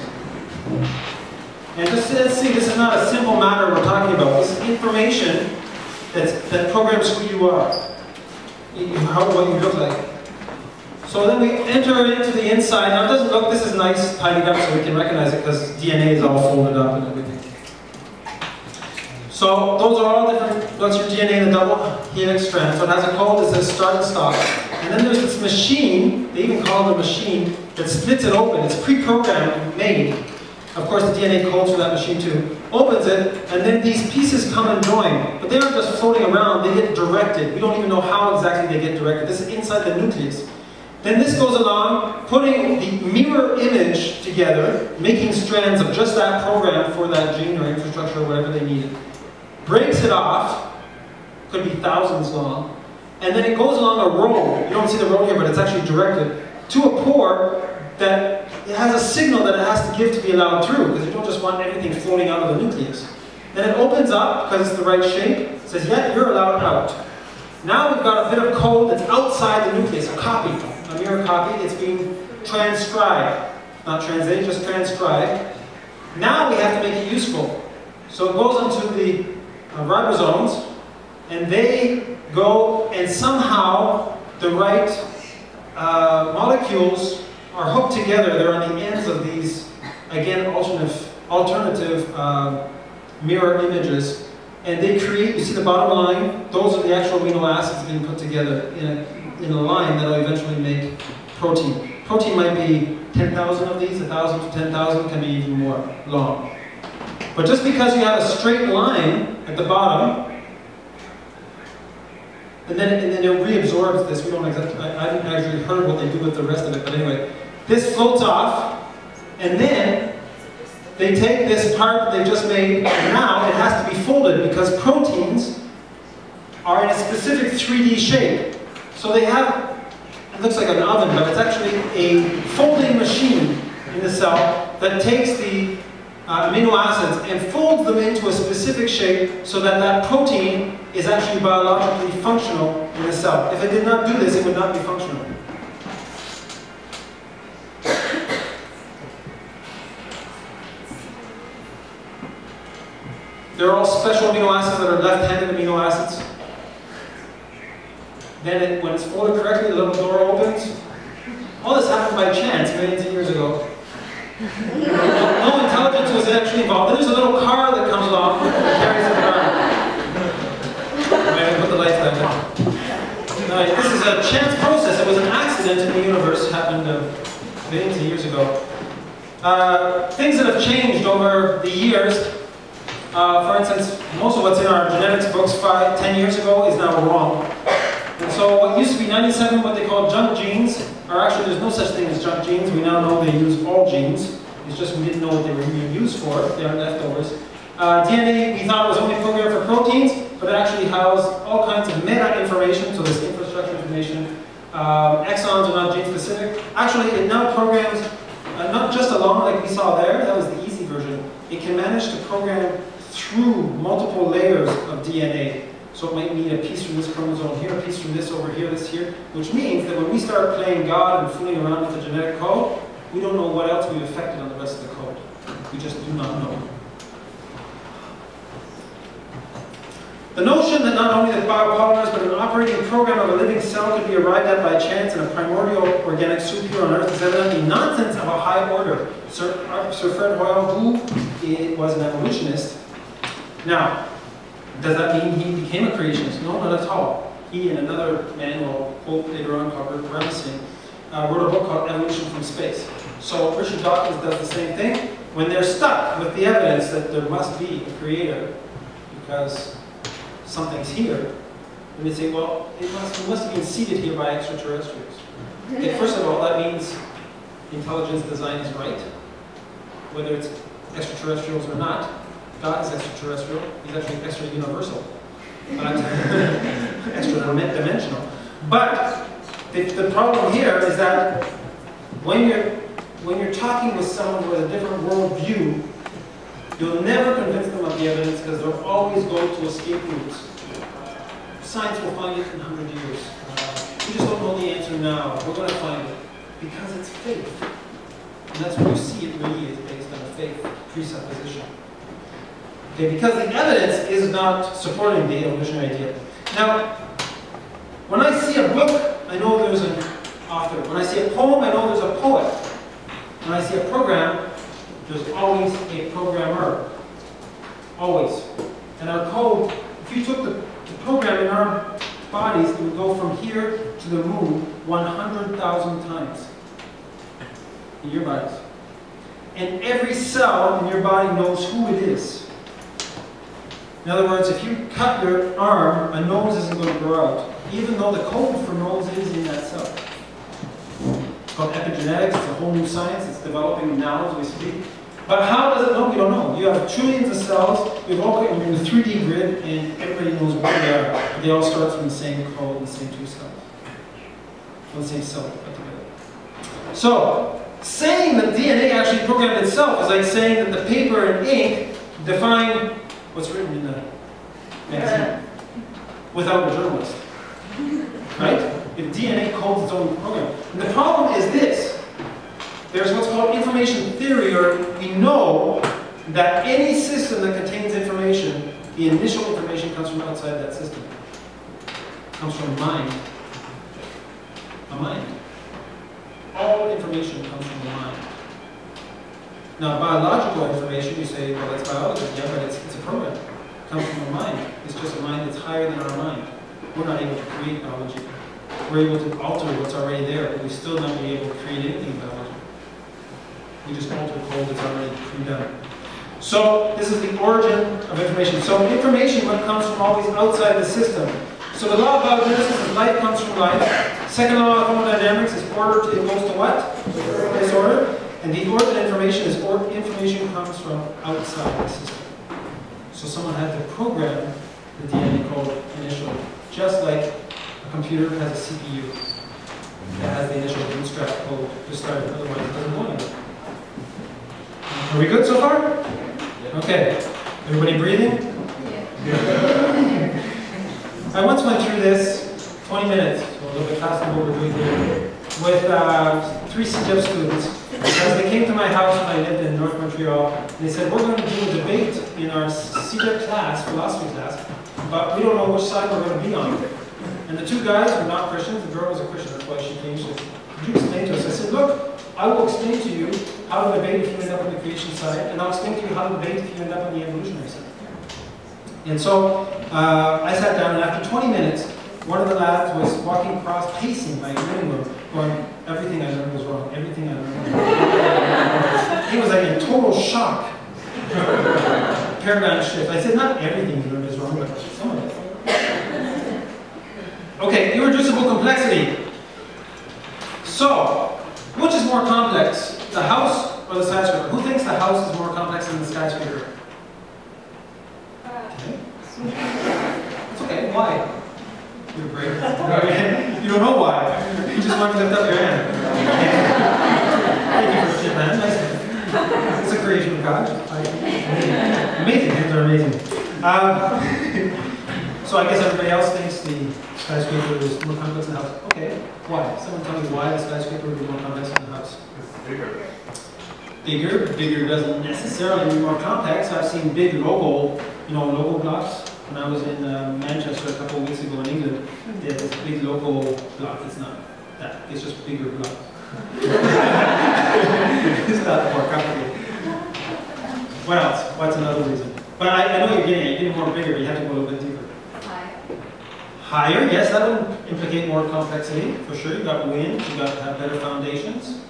Speaker 2: And just let's see, this is not a simple matter we're talking about. This is information that programs who you are, what you look like. So then we enter into the inside. Now it doesn't look, this is nice, tidied up so we can recognize it because DNA is all folded up and everything. So those are all different, what's your DNA in the double helix strand. So it has a code that says start and stop. And then there's this machine, they even call it a machine, that splits it open. It's pre-programmed, made. Of course, the DNA codes for that machine too. Opens it, and then these pieces come and join. But they aren't just floating around, they get directed. We don't even know how exactly they get directed. This is inside the nucleus. Then this goes along, putting the mirror image together, making strands of just that program for that gene or infrastructure or whatever they needed. Breaks it off, could be thousands long, and then it goes along a road. You don't see the road here, but it's actually directed to a pore that it has a signal that it has to give to be allowed through, because you don't just want everything floating out of the nucleus. Then it opens up, because it's the right shape, it says, yeah, you're allowed out. Now we've got a bit of code that's outside the nucleus, a copy, a mirror copy. It's being transcribed. Not translated, just transcribed. Now we have to make it useful. So it goes into the ribosomes, and they go, and somehow the right molecules are hooked together. They're on the ends of these, again, alternative mirror images. And they create, you see the bottom line? Those are the actual amino acids being put together in a line that will eventually make protein. Protein might be 10,000 of these, 1,000 to 10,000, can be even more long. But just because you have a straight line at the bottom, and then it reabsorbs this. We don't exactly, I haven't actually heard what they do with the rest of it, but anyway. This floats off, and then they take this part that they just made, and now it has to be folded because proteins are in a specific 3D shape. So they have, it looks like an oven, but it's actually a folding machine in the cell that takes the amino acids and folds them into a specific shape so that that protein is actually biologically functional in the cell. If it did not do this, it would not be functional. They're all special amino acids that are left-handed amino acids. Then when it's folded correctly, the little door opens. All this happened by chance millions of years ago. No intelligence was actually involved. Then there's a little car that comes along and carries it around. Maybe put the lights back on. This is a chance process. It was an accident in the universe. It happened millions of years ago. Things that have changed over the years. For instance, most of what's in our genetics books 10 years ago is now wrong. And so what used to be 97, what they call junk genes, are actually, there's no such thing as junk genes. We now know they use all genes. It's just we didn't know what they were being used for. They are leftovers. DNA, we thought was only programmed for proteins, but it actually housed all kinds of meta information, so this infrastructure information. Exons are not gene specific. Actually, it now programs not just along like we saw there, that was the easy version. It can manage to program through multiple layers of DNA. So it might need a piece from this chromosome here, a piece from this over here, this here, which means that when we start playing God and fooling around with the genetic code, we don't know what else we've affected on the rest of the code. We just do not know. The notion that not only the biopolymers, but an operating program of a living cell could be arrived at by chance in a primordial organic soup here on Earth is evidently nonsense of a high order. Sir Fred Hoyle, who was an evolutionist. Now, does that mean he became a creationist? No, not at all. He and another man, we'll quote later on, called Rick Ramsey, wrote a book called Evolution from Space. So Richard Dawkins does the same thing. When they're stuck with the evidence that there must be a creator, because something's here, and they say, well, it must have been seeded here by extraterrestrials. Okay, first of all, that means intelligence design is right, whether it's extraterrestrials or not. God is extraterrestrial. He's actually extra-universal, extra-dimensional. But the problem here is that when you're talking with someone who has a different worldview, you'll never convince them of the evidence because they'll always go to escape routes. Science will find it in 100 years. We just don't know the answer now. We're going to find it because it's faith. And that's where you see it really is based on a faith presupposition. Okay, because the evidence is not supporting the evolutionary idea. Now, when I see a book, I know there's an author. When I see a poem, I know there's a poet. When I see a program, there's always a programmer. Always. And our code, if you took the program in our bodies, it would go from here to the moon 100,000 times in your bodies. And every cell in your body knows who it is. In other words, if you cut your arm, a nose isn't going to grow out, even though the code for nose is in that cell. It's called epigenetics. It's a whole new science. It's developing now as we speak. But how does it know? We don't know. You have trillions of cells. You have all in a 3D grid, and everybody knows where they are. But they all start from the same code and the same two cells. From the same cell put together. So, saying that DNA actually programmed itself is like saying that the paper and ink define what's written in the magazine without a journalist. Right? If DNA codes its own program. And the problem is this. There's what's called information theory, or we know that any system that contains information, the initial information comes from outside that system. It comes from mind. A mind. All information comes from the mind. Now, biological information, you say, well, that's biology. Yeah, but it's a program. It comes from a mind. It's just a mind that's higher than our mind. We're not able to create biology. We're able to alter what's already there, but we still not be able to create anything biology. We just alter code that's already pre-done. So this is the origin of information. So information comes from always outside the system. So the law of biogenesis is life comes from life. Second law of thermodynamics is order goes to what? Disorder. And the order of information is information comes from outside the system. So someone had to program the DNA code initially, just like a computer has a CPU that has the initial bootstrap code to start. Otherwise, it doesn't go anywhere. Are we good so far? Okay. Everybody breathing? Yeah. I once went through this 20 minutes, so a little bit faster than what we're doing here, with 3 CJEP students. As they came to my house when I lived in North Montreal, they said, we're going to do a debate in our CJEP class, philosophy class, but we don't know which side we're going to be on. And the 2 guys were not Christians. The girl was a Christian, that's why she came. She said, could you explain to us? I said, look, I will explain to you how to debate if you end up on the creation side, and I'll explain to you how to debate if you end up on the evolutionary side. And so I sat down, and after 20 minutes, one of the lads was walking across, pacing my living room, going, everything I learned was wrong, everything I learned was wrong. He was like in total shock. Paradigm shift. I said, not everything you learned is wrong, but some of it. Okay, irreducible complexity. So, which is more complex, the house or the skyscraper? Who thinks the house is more complex than the skyscraper? Okay. It's okay. Why? You're brave. You don't know why. You just want to lift up your hand. Thank you for the man. Nice. It's a creation of God. Amazing. Hands are amazing. So I guess everybody else thinks the skyscraper is more complex than the house. Okay. Why? Someone tell me why the skyscraper would be more complex than the house.
Speaker 3: It's bigger.
Speaker 2: Bigger doesn't necessarily mean more complex. I've seen big Logo blocks. When I was in Manchester a couple of weeks ago in England, they had this big Logo block. It's not that. It's just bigger blocks. It's not more complicated. What else? What's another reason? But I know you're getting it. You're getting more bigger, but you have to go a little bit deeper. Higher, yes, that would implicate more complexity, for sure. You got wind, you got to have better foundations.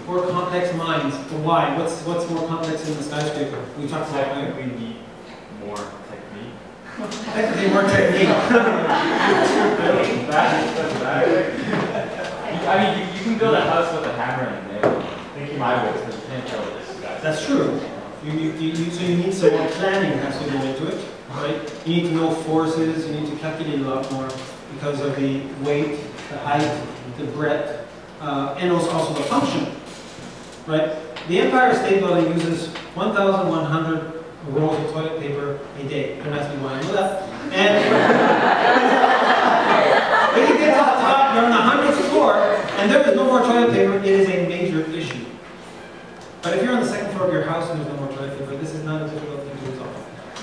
Speaker 2: More complex minds. But why? What's more complex in the skyscraper? We talked about higher.
Speaker 3: We need more technique.
Speaker 2: Technically more technique.
Speaker 5: I mean, you can build a house with a hammer and a nail. Plywood, but you can't build this.
Speaker 2: That's true. So you need some more planning has to go into it, right? You need to know forces, you need to calculate a lot more because of the weight, the height, the breadth, and also the function, right? The Empire State Building uses 1,100 rolls of toilet paper a day. Don't ask me why I know that. And when you get to the top, you're on the 100th floor, and there is no more toilet paper, it is a major issue. But if you're on the second floor of your house and there's no more toilet paper, this is not a difficult thing to resolve.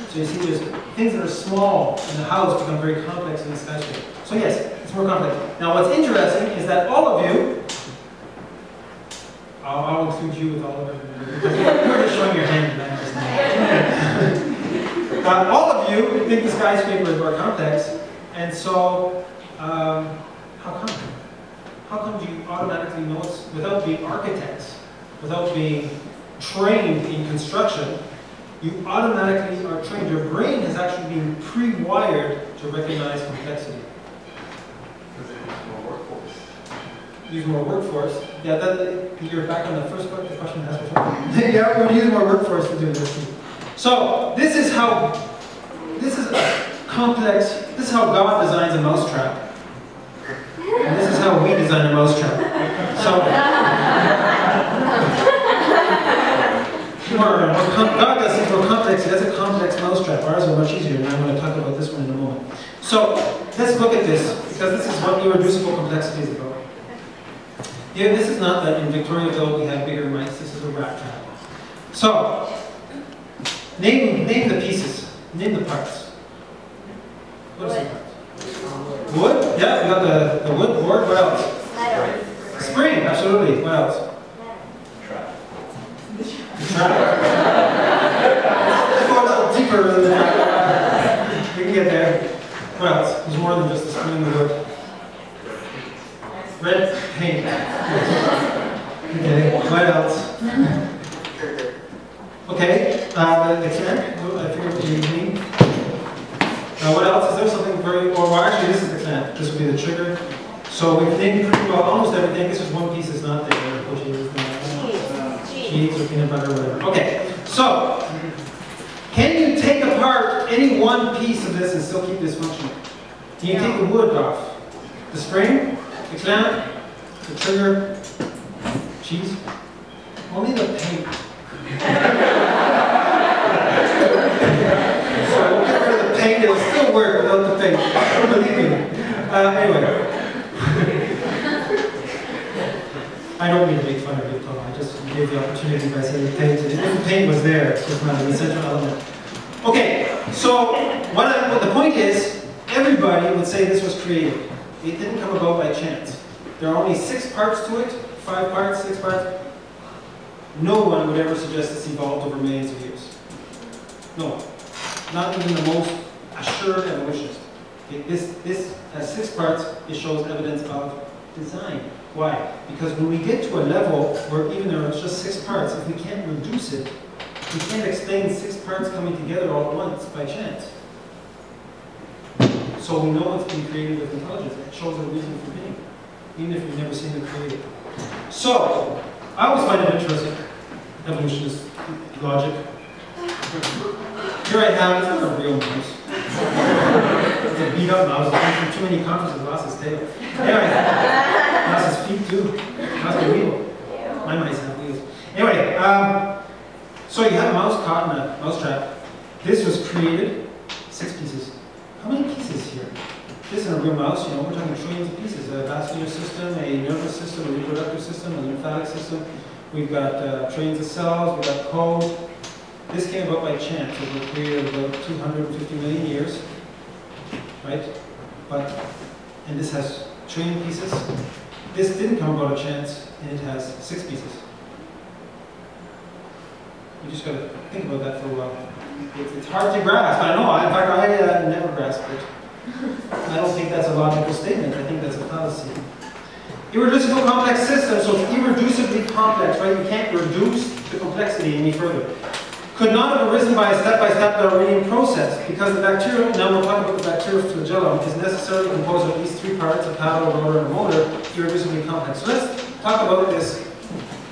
Speaker 2: So you see, there's things that are small in the house become very complex in the skyscraper. So yes, it's more complex. Now what's interesting is that all of you, I'll include you with all of it. You're just showing your hand. All of you think the skyscraper is more complex, and so how come? How come you automatically know it's, without being architects, without being trained in construction, you automatically are trained. Your brain has actually been pre-wired to recognize complexity.
Speaker 3: Because they use more workforce.
Speaker 2: Use more workforce. Yeah, you're back on the first part. The question has before. Yeah, we're going to use more workforce to do this. So this is how complex. This is how God designs a mousetrap, and this is how we design a mousetrap. So God does things more complex. He does a complex mousetrap. Ours are much easier, and I'm going to talk about this one in a moment. So let's look at this, because this is what irreducible complexity is about. Yeah, this is not that in Victoriaville we have bigger mice. This is a rat trap. So name the pieces. Name the parts. What is the parts? Wood? Yeah, we got the wood board. What else? Spring, absolutely. What else? Trap. Let's go a little deeper than that. We can get there. What else? There's more than just the spring and the wood. Red paint. Okay, what else? Okay, the can. Oh, I figured what you mean. What else? Is there something very, well actually this is the clamp. This would be the trigger. So we've named pretty well almost everything. This is one piece that's not there, which is cheese or peanut butter or whatever. Okay, so can you take apart any one piece of this and still keep this functioning? Can you take the wood off? The spring? The clamp? The trigger? Cheese? Only the paint. So we'll get rid of the paint, it'll still work without the paint. Believe me. Anyway. I don't mean to make fun of you, Tom. I just gave the opportunity by saying paint. The paint was there, it's just not an essential element. Okay, so what the point is, everybody would say this was created. It didn't come about by chance. There are only 6 parts to it, 5 parts, 6 parts. No one would ever suggest this evolved over millions of years. No one. Not even the most assured evolutionist. Okay, this has 6 parts. It shows evidence of design. Why? Because when we get to a level where even there are just 6 parts, if we can't reduce it, we can't explain 6 parts coming together all at once by chance. So we know it's been created with intelligence. It shows a reason for being, even if we've never seen it created. So, I always find it interesting, evolutionist logic. Here I have, it's not a real mouse. It's a beat up mouse. It's been through too many conferences, lost his tail. Anyway, lost his feet too. Lost a wheel. My mice have wheels. Anyway, so you have a mouse caught in a mouse trap. This was created, 6 pieces. How many pieces here? This is a real mouse, you know, we're talking trillions of pieces. A vascular system, a nervous system, a reproductive system, a lymphatic system. We've got trillions of cells, we've got code. This came about by chance. It was created about 250 million years, right? And this has trillion pieces. This didn't come about a chance, and it has 6 pieces. You just got to think about that for a while. It's hard to grasp, I know. In fact, I never grasped it. I don't think that's a logical statement. I think that's a fallacy. Irreducible complex system, so it's irreducibly complex, right? You can't reduce the complexity any further. Could not have arisen by a step-by-step Darwinian process, because the bacterial, now we'll talk about the bacterial flagellum, is necessarily composed of at least 3 parts, a paddle, a rotor, and a motor, irreducibly complex. So let's talk about this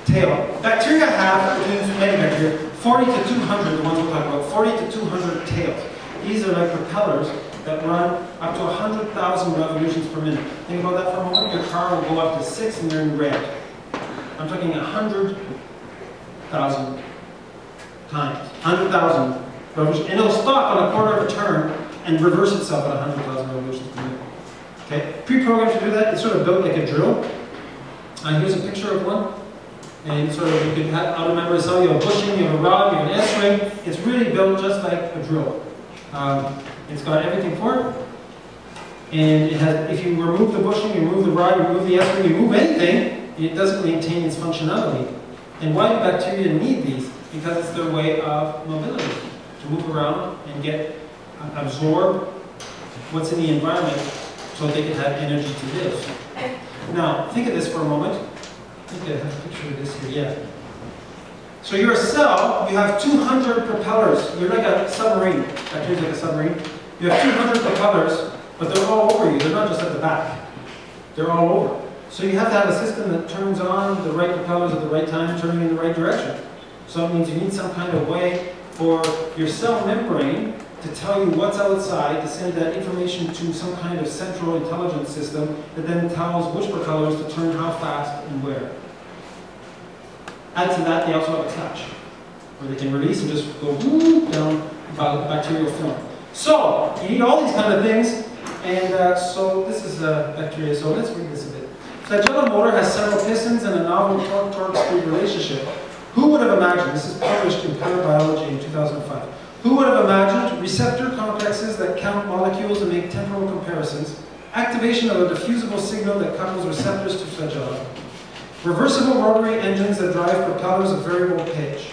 Speaker 2: tail. Bacteria have, many bacteria, 40 to 200, the ones we'll talk about, 40 to 200 tails. These are like propellers that run up to 100,000 revolutions per minute. Think about that for a moment. Your car will go up to 6 and you're in red. I'm talking 100,000 times. 100,000 revolutions. And it'll stop on a quarter of a turn and reverse itself at 100,000 revolutions per minute. Okay? Pre-programmed to do that, it's sort of built like a drill. Here's a picture of one. And sort of, you can have, out of memory cell, you have a bushing, you have a rod, you have an S-ring. It's really built just like a drill. It's got everything for it. And it has, if you remove the bushing, you remove the rod, you remove the S-ring, you remove anything, it doesn't maintain its functionality. And why do bacteria need these? Because it's their way of mobility, to move around and get, absorb what's in the environment so they can have energy to live. Now, think of this for a moment. I think I have a picture of this here, yeah. So you're a cell, you have 200 propellers. You're like a submarine. Bacteria's like a submarine. You have 200 propellers, but they're all over you. They're not just at the back. They're all over. So you have to have a system that turns on the right propellers at the right time, turning in the right direction. So it means you need some kind of way for your cell membrane to tell you what's outside, to send that information to some kind of central intelligence system that then tells which propellers to turn how fast and where. Add to that, they also have a clutch, where they can release and just go down bacterial film. So, you need all these kind of things, and so this is bacteria, so let's read this a bit. Flagella motor has several pistons and a novel torque-torque speed relationship. Who would have imagined, this is published in Parabiology in 2005, who would have imagined receptor complexes that count molecules and make temporal comparisons, activation of a diffusible signal that couples receptors to flagella, reversible rotary engines that drive propellers of variable pitch,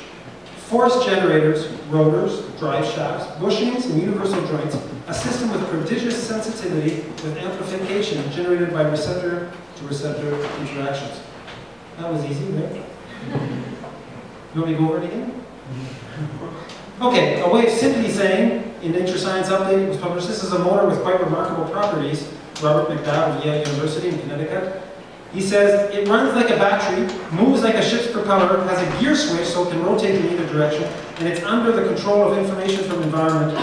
Speaker 2: force generators, rotors, drive shafts, bushings, and universal joints, a system with prodigious sensitivity with amplification generated by receptor-to-receptor interactions. That was easy, right? You want me to go over it again? Okay, a way of simply saying, in Nature Science Update, it was published, this is a motor with quite remarkable properties. Robert McDowell of Yale University in Connecticut. He says, it runs like a battery, moves like a ship's propeller, has a gear switch so it can rotate in either direction, and it's under the control of information from environment.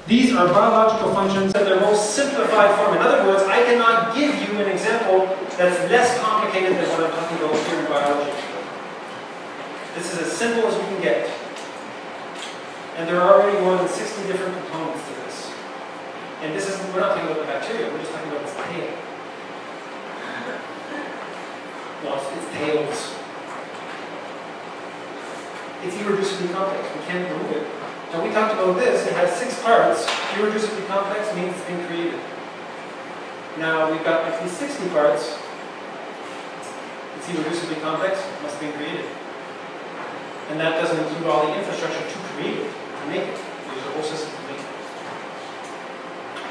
Speaker 2: These are biological functions in their most simplified form. In other words, I cannot give you an example that's less complicated than what I'm talking about here in biology. This is as simple as we can get. And there are already more than 60 different components to this. And this isn't, we're not talking about the bacteria, we're just talking about its tail. No, it's tails. It's irreducibly complex. We can't remove it. Now we talked about this. It has 6 parts. Irreducibly complex means it's been created. Now we've got at least 60 parts. It's irreducibly complex. It must have been created. And that doesn't include all the infrastructure to create it, to make it. There's a whole system to make it.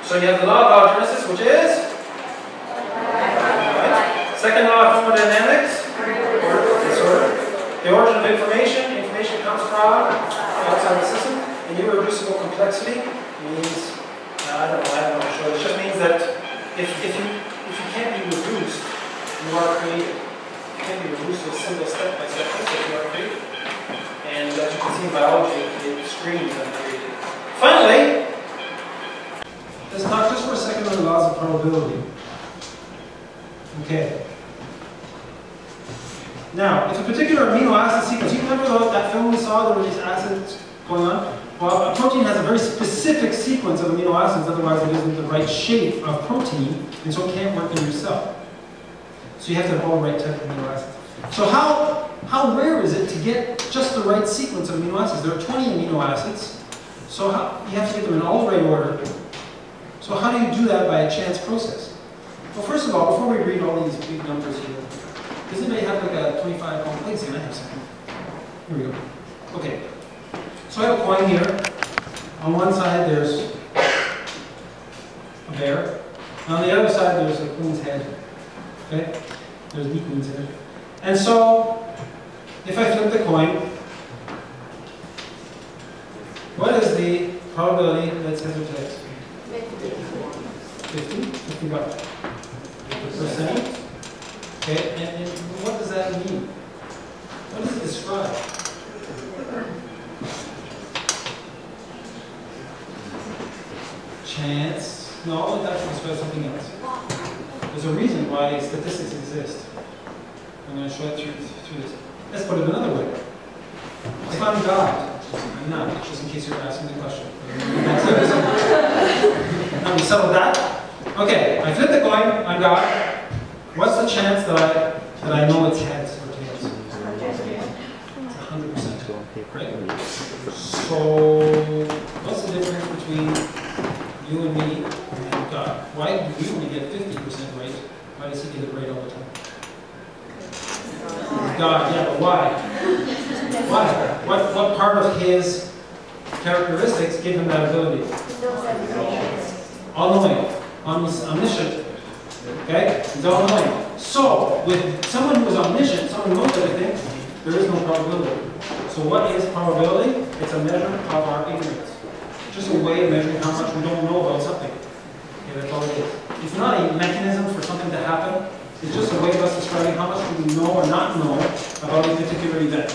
Speaker 2: So you have the law of biogenesis, which is? Second law of thermodynamics, disorder. The origin of information, information comes from outside the system. And irreducible complexity means, I don't know to show. It just means that if you can't be reduced, you are created. You can't be reduced to a single step-by-step process, you are created. And as you can see in biology, it screams uncreated. Finally, let's talk just for a second on the laws of probability. Okay. Now, if a particular amino acid sequence, you remember that film we saw, there were these acids going on? Well, a protein has a very specific sequence of amino acids, otherwise it isn't the right shape of protein, and so it can't work in your cell. So you have to have all the right type of amino acids. So how rare is it to get just the right sequence of amino acids? There are 20 amino acids, so you have to get them in all the right order. So how do you do that by a chance process? Well, first of all, before we read all these big numbers here, does anybody have like a 25 pound plate? Can I have some? Here we go. Okay. So I have a coin here. On one side there's a bear. On the other side there's a queen's head. Okay? There's the queen's head. And so, if I flip the coin, what is the probability that's heads or tails? 50? 50 what? Percent? Okay, and what does that mean? What does it describe? Chance? No, it actually describes something else. There's a reason why statistics exist. I'm going to show it through this. Let's put it another way. If I'm God, I'm not, just in case you're asking the question. Now we settled that. Okay, I flip the coin, I'm God. What's the chance that I know it's heads or tails? It's 100%. Right? So, what's the difference between you and me and God? Why do we only get 50% right? Why does he get it right all the time? God, yeah, but why? Why? What part of his characteristics give him that ability? All-knowing, omniscient. Okay? He's all-knowing. So, with someone who is omniscient, someone who knows everything, there is no probability. So what is probability? It's a measure of our ignorance. Just a way of measuring how much we don't know about something. Okay, That's all it is. It's not a mechanism for something to happen. It's just a way of us describing how much we know or not know about a particular event.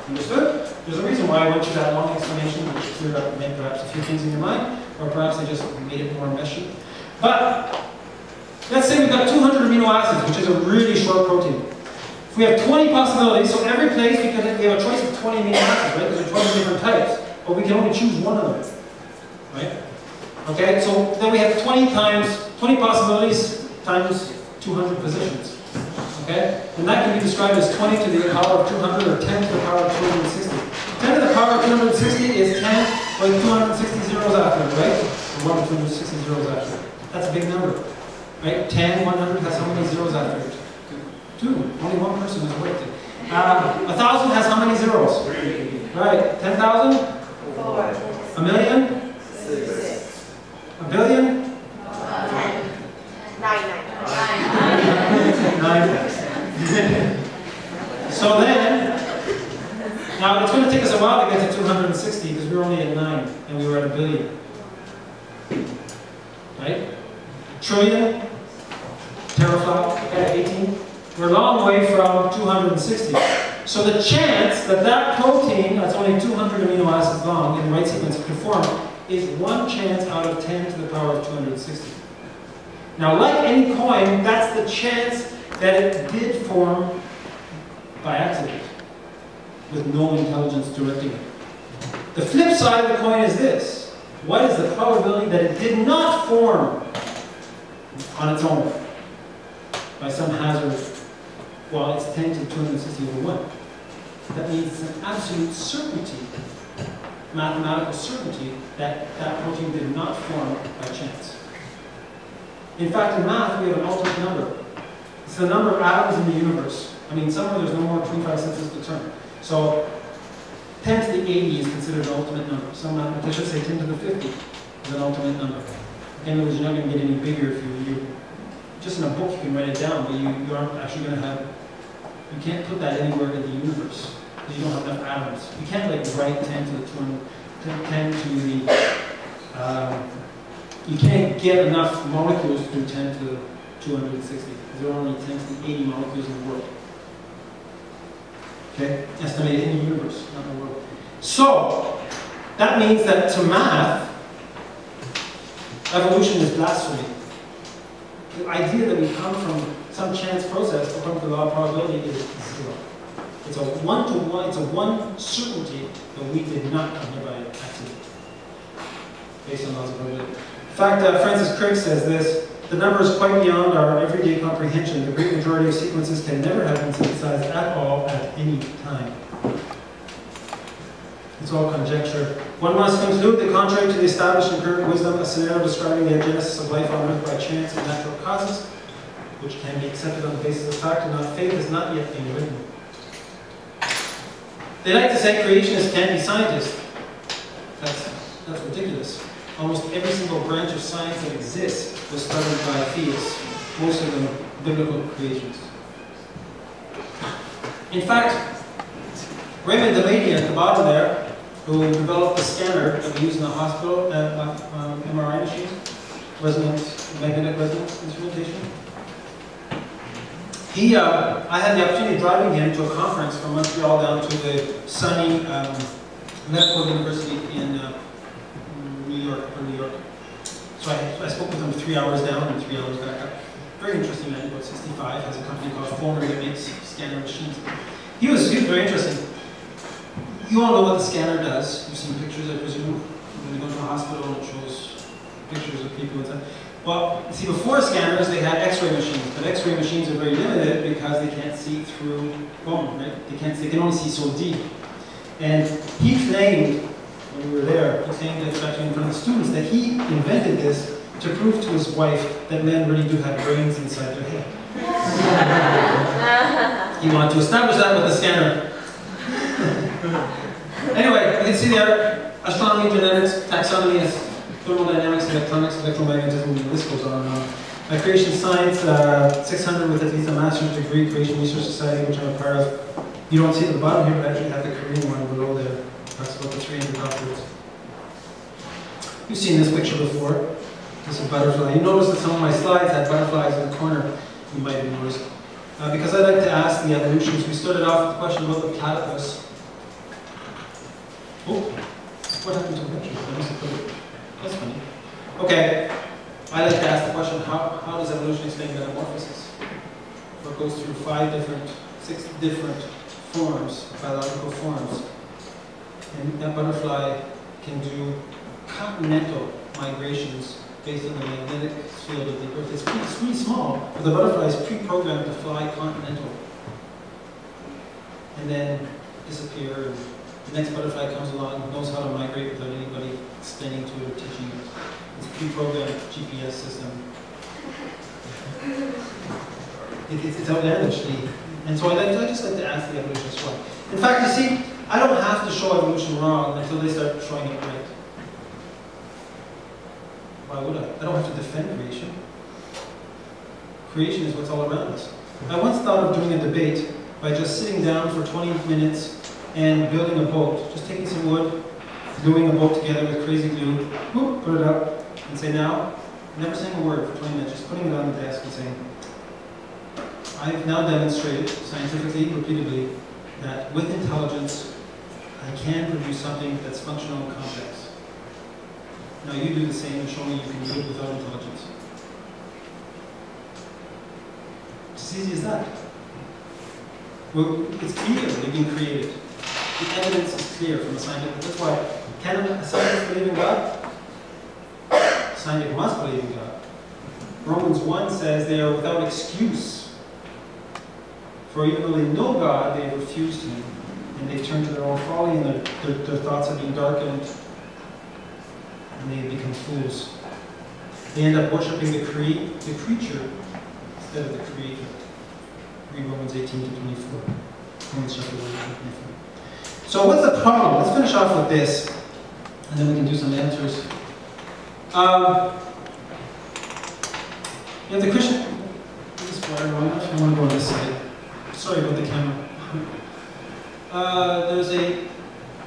Speaker 2: Understood? There's a reason why I went through that long explanation, which cleared up maybe perhaps a few things in your mind, or perhaps I just made it more meshy. But let's say we've got 200 amino acids, which is a really short protein. If we have 20 possibilities, so every place we have a choice of 20 amino acids, right? Because there are 20 different types, but we can only choose one of them, right? Okay, so then we have 20 possibilities times 200 positions. Okay? And that can be described as 20 to the power of 200 or 10 to the power of 260. 10 to the power of 260 is 10 with 260 zeros after it, right? Or 1 with 260 zeros after it. That's a big number. Right? 10, 100 has how many zeros after it? 2. Only one person has worked it. 1,000 has how many zeros?
Speaker 3: 3.
Speaker 2: Right. 10,000?
Speaker 4: 4.
Speaker 2: A million?
Speaker 4: 6.
Speaker 2: A billion?
Speaker 4: 10. 9.
Speaker 2: 9. So then, now it's going to take us a while to get to 260 because we were only at 9 and we were at a billion. Right? Trillion, teraflop, okay, 18. We're a long way from 260. So the chance that that protein that's only 200 amino acids long in the right sequence can form is 1 chance out of 10 to the power of 260. Now, like any coin, that's the chance that it did form by accident, with no intelligence directing it. The flip side of the coin is this. What is the probability that it did not form on its own by some hazard? Well, it's 10 to the 260 over 1. That means it's an absolute certainty, mathematical certainty, that that protein did not form by chance. In fact, in math, we have an ultimate number. It's the number of atoms in the universe. I mean, somewhere there's no more 25 senses to turn. So 10 to the 80 is considered an ultimate number. Some mathematicians say 10 to the 50 is an ultimate number. In other words, you're not going to get any bigger if you just in a book you can write it down, but you aren't actually going to have, you can't put that anywhere in the universe because you don't have enough atoms. You can't like write 10 to the 200, 10 to the, you can't get enough molecules to do 10 to 260 because there are only 10 to the 80 molecules in the world. Okay? Estimated in the universe, not in the world. So, that means that to math, evolution is blasphemy. The idea that we come from some chance process according to the law of probability is zero. It's a one-to-one, it's a one certainty that we did not come here by accident, based on laws of probability. In fact, Francis Crick says this: the number is quite beyond our everyday comprehension. The great majority of sequences can never have been synthesized at all at any time. It's all conjecture. One must conclude that contrary to the established empirical wisdom, a scenario describing the genesis of life on Earth by chance and natural causes, which can be accepted on the basis of fact and not faith, has not yet been written. They like to say creationists can't be scientists. That's ridiculous. Almost every single branch of science that exists was started by theists, most of them biblical creationists. In fact, Raymond Delaney at the bottom there, who developed the scanner that we use in the hospital, MRI machines, magnetic resonance instrumentation. I had the opportunity of driving him to a conference from Montreal down to the sunny Medical University in New York. So I spoke with him 3 hours down and 3 hours back up. Very interesting man, about 65, has a company called Former that makes scanner machines. He was very interesting. You all know what the scanner does. You've seen pictures, I presume. When you go to the hospital and it shows pictures of people and stuff. Well, see, before scanners, they had X-ray machines, but X-ray machines are very limited because they can't see through bone, right? They can only see so deep. And he claimed, when we were there, he claimed that actually in front of the students that he invented this to prove to his wife that men really do have brains inside their head. He wanted to establish that with the scanner. Anyway, you can see there, astronomy, genetics, taxonomy, thermodynamics, electronics, electromagnetism, and the list goes on and on. My creation science, 600 with at least a master's degree, Creation Research Society, which I'm a part of. You don't see it at the bottom here, but I actually have the Korean one below there. That's about the 300 doctorates. You've seen this picture before. This is a butterfly. You notice that some of my slides had butterflies in the corner, you might have noticed. Because I like to ask the evolutionists, we started off with a question about the platypus. Oh, what happened to the picture? That's funny. Okay, I like to ask the question, how does evolution explain metamorphosis? Where it goes through 6 different forms, biological forms. And that butterfly can do continental migrations based on the magnetic field of the Earth. It's pretty small, but the butterfly is pre-programmed to fly continental. And then disappear, and the next butterfly comes along, knows how to migrate without anybody explaining to it or teaching it. It's a pre-programmed GPS system. It's outlandishly. And so I just like to ask the evolutionists why. In fact, you see, I don't have to show evolution wrong until they start showing it right. Why would I? I don't have to defend creation. Creation is what's all around us. I once thought of doing a debate by just sitting down for 20 minutes and building a boat. Just taking some wood, gluing a boat together with crazy glue, whoop, put it up, and say, now, never saying a word for 20 minutes, just putting it on the desk and saying, I've now demonstrated, scientifically, repeatedly, that with intelligence, I can produce something that's functional and complex. Now you do the same and show me you can do it without intelligence. It's as easy as that. Well, it's clear they've been created. The evidence is clear from the scientific. That's why, can a scientist believe in God? A scientist must believe in God. Romans 1 says they are without excuse. For even though they know God, they have refused Him, and they've turned to their own folly, and their thoughts have been darkened, and they have become fools. They end up worshiping the creature instead of the Creator. Read Romans 18 to 24. Romans chapter 1 to 24. So what's the problem? Let's finish off with this, and then we can do some answers. You have the Christian. This is where I want to go on this side. Sorry about the camera. There's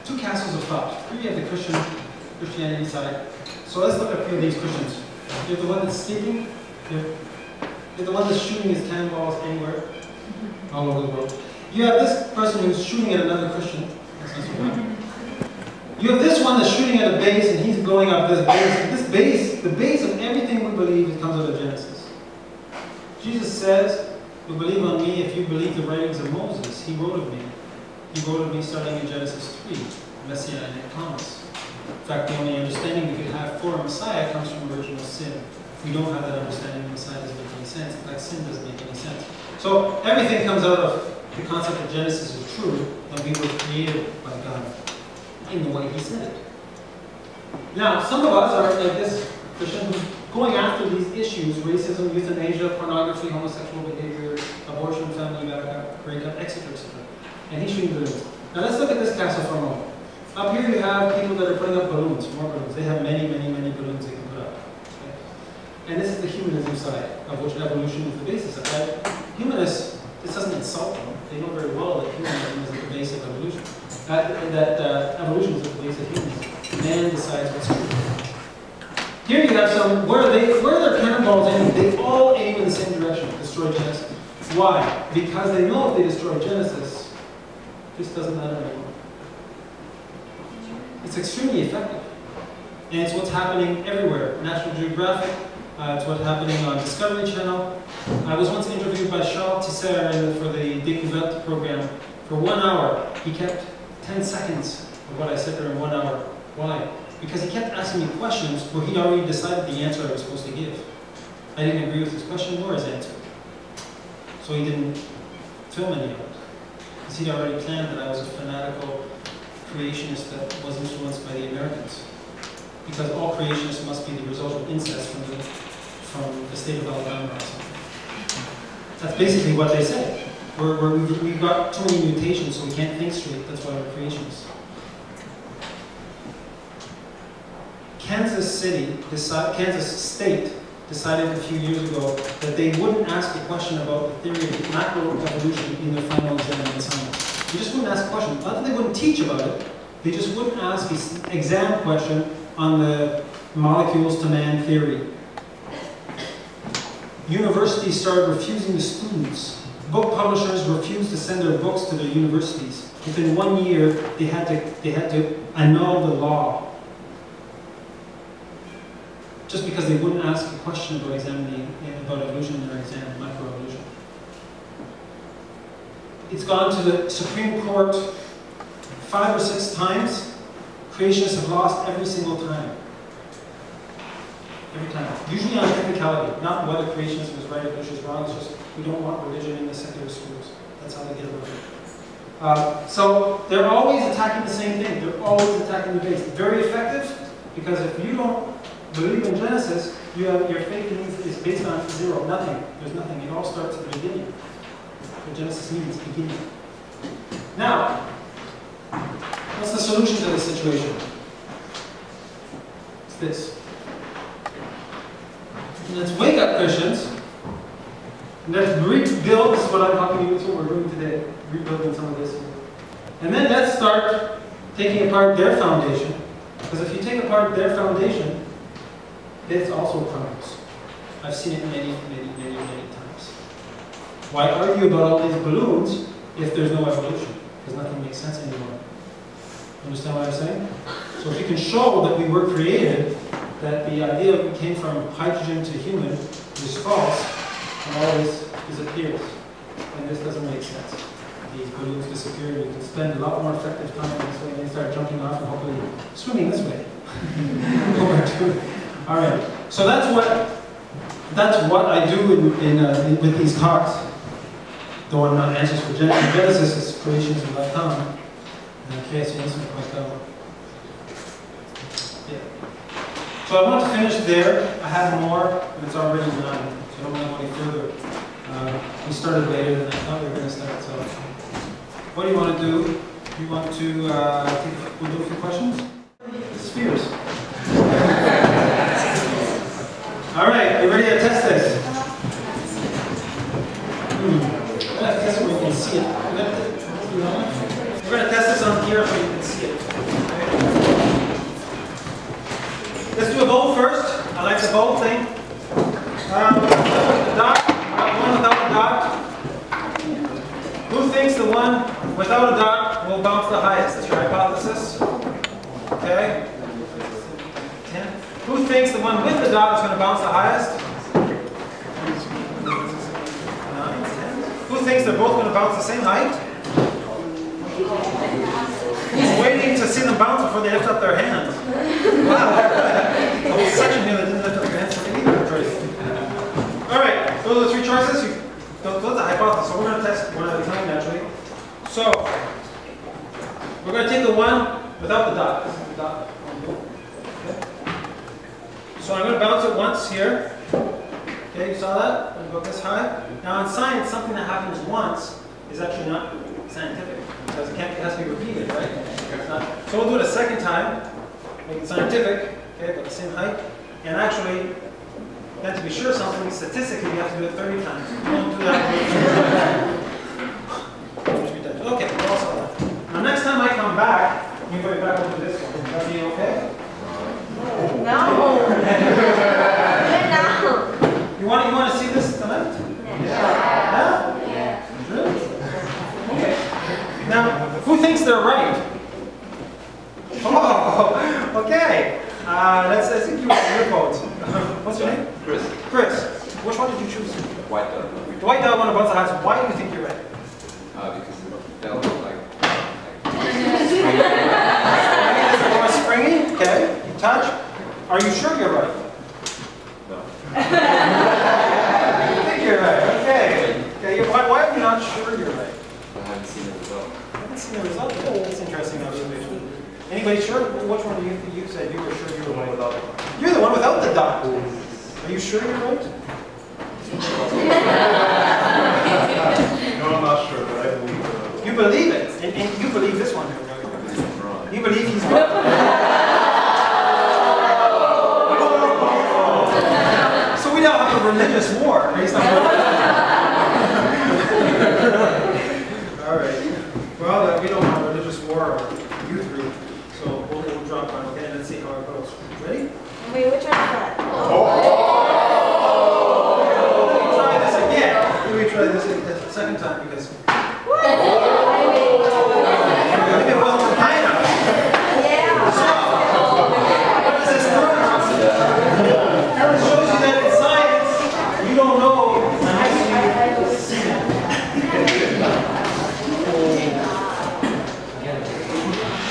Speaker 2: 2 castles of thought. Here you have the Christianity side. So let's look at a few of these Christians. You have the one that's sleeping. You have the one that's shooting his cannonballs anywhere, all over the world. You have this person who's shooting at another Christian. That's not so bad. You have this one that's shooting at a base, and he's blowing up this base. This base, the base of everything we believe, it comes out of Genesis. Jesus says, "You believe on me if you believe the writings of Moses. He wrote of me. He wrote of me starting in Genesis 3, Messianic promise." In fact, the only understanding we could have for a Messiah comes from original sin. If we don't have that understanding, the Messiah doesn't make any sense. In fact, sin doesn't make any sense. So everything comes out of the concept of Genesis is true, that we were created by God in the way He said it. Now, some of us are like this Christian who's going after these issues: racism, euthanasia, pornography, homosexual behavior, abortion, family breakup, etc., etc. And he's shooting balloons. Now let's look at this castle for a moment. Up here you have people that are putting up balloons, more balloons. They have many, many, many balloons they can put up. Okay? And this is the humanism side, of which evolution is the basis of that. Humanists, this doesn't insult them. They know very well that humanism is at the base of evolution. Evolution is at the base of humanism. Man decides what's true. Here you have some, where are their cannonballs aiming? They all aim in the same direction, destroy Genesis. Why? Because they know if they destroy Genesis, this doesn't matter anymore. It's extremely effective. And it's what's happening everywhere. National Geographic, it's what's happening on Discovery Channel. I was once interviewed by Laurence Tisdall for the Découverte program for 1 hour. He kept 10 seconds of what I said there in 1 hour. Why? Because he kept asking me questions where he'd already decided the answer I was supposed to give. I didn't agree with his question or his answer. So he didn't film any of it. Because he'd already planned that I was a fanatical creationist that was influenced by the Americans. Because all creationists must be the result of incest from the state of Alabama or something. That's basically what they say. We've got too many mutations, so we can't think straight. That's why we're creationists. Kansas State decided a few years ago that they wouldn't ask a question about the theory of macroevolution in their final exam in science. They just wouldn't ask a question. Not that they wouldn't teach about it, they just wouldn't ask an exam question on the molecules to man theory. universities started refusing the students. Book publishers refused to send their books to their universities. Within 1 year, they had to annul the law. Just because they wouldn't ask a question about about evolution in their exam, microevolution. It's gone to the Supreme Court 5 or 6 times. Creationists have lost every single time. Every time. Usually on technicality, not whether creationism is right or evolution is wrong. It's just we don't want religion in the secular schools. That's how they get away with it. So they're always attacking the same thing. They're always attacking the base. Very effective, because if you don't believe in Genesis, your faith is based on 0, nothing. There's nothing. It all starts at the beginning. What Genesis means, beginning. Now, what's the solution to this situation? It's this. Let's wake up, Christians. Let's rebuild. This is what I'm talking to you. This is what we're doing today. Rebuilding some of this. And then let's start taking apart their foundation. Because if you take apart their foundation, it also crumbles. I've seen it many times. Why argue about all these balloons if there's no evolution? Because nothing makes sense anymore. Understand what I'm saying? So if you can show that we were created, that the idea that we came from hydrogen to human is false, and all this disappears. And this doesn't make sense. These balloons disappear, you can spend a lot more effective time this way, and they start jumping off and hopefully swimming this way. Alright, so that's what I do with these talks. Though I'm not answers for Genesis, is creationism.com and creationism.com. Yeah. So I want to finish there. I have more, but it's already 9, so I don't want to go any further. We started later than I thought we were going to start. So, what do you want to do? You want to we'll do a few questions? Spheres. All right, are you ready to test this? Let's test it where you can see it. We're going to test this on here so you can see it. Let's do a bowl first. I like the bowl thing. The dot, one without a dot. Who thinks the one without a dot will bounce the highest? That's your hypothesis. Okay. 10. Who thinks the one with the dot is going to bounce the highest? 9, 10. Who thinks they're both going to bounce the same height? He's waiting to see them bounce before they lift up their hands. Wow. The whole section here that didn't lift up their hands for either. Alright, those are the 3 choices. Those are the hypotheses. So we're going to test one at a time naturally. So, we're going to take the one without the dot. This is the dot. Okay. So I'm going to bounce it once here. Okay, you saw that? I'm going to go this high. Now in science, something that happens once is actually not scientific. Because it has to be repeated, right? So we'll do it a second time. Make it scientific. Okay, but the same height. And actually, then to be sure something, statistically, you have to do it 30 times. You don't do that. Okay, we're all saw that. Now next time I come back, you go back over to this one. Is that be okay?
Speaker 4: No.
Speaker 2: You want to see this tonight? Yeah?
Speaker 4: Yeah.
Speaker 2: Really? Okay. Now, who thinks they're right? Oh, okay. Let's give you your vote. What's your name?
Speaker 5: Chris.
Speaker 2: Chris. Which one did you choose?
Speaker 5: White dot.
Speaker 2: The white dot one about the house. Why do you think you're right?
Speaker 5: Because it felt like
Speaker 2: More springy? Okay. You touch. Are you sure you're right?
Speaker 5: no.
Speaker 2: I think you're right. Okay. Okay. Why are you not sure you're right?
Speaker 5: I haven't seen the result.
Speaker 2: I haven't seen the result. Oh, that's interesting observation. Anybody sure? Which one do you said you were sure you were right?
Speaker 5: Without it.
Speaker 2: You're the one without the dot. Are you sure you're right?
Speaker 3: No, I'm not sure, but I believe
Speaker 2: You believe it, and you believe this one. You believe he's right. So we now have a religious war based on. All right. Well, we don't have a religious war or youth group, so we'll drop one. Okay, and let's see how it goes. Ready?
Speaker 4: Wait, which one is that?
Speaker 3: Oh!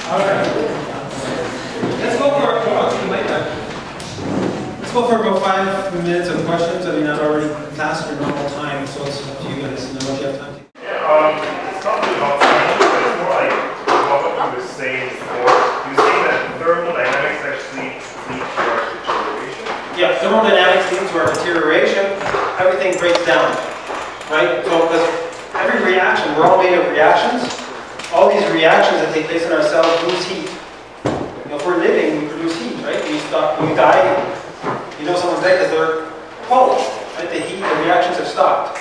Speaker 2: All right. Let's go for about 5 minutes of questions. I mean, I've already passed your normal time, so it's up to you guys. And then what you have time to.
Speaker 3: Yeah, it's not really about time, but it's more like what you were saying before. You were saying that thermodynamics actually lead to our deterioration.
Speaker 2: Yeah, thermodynamics leads to our deterioration. Everything breaks down, right? So, because every reaction, we're all made of reactions. All these reactions that take place in our cells lose heat. You know, if we're living, we produce heat, right? When we die, you know someone's dead because they're cold, right? The heat, the reactions have stopped.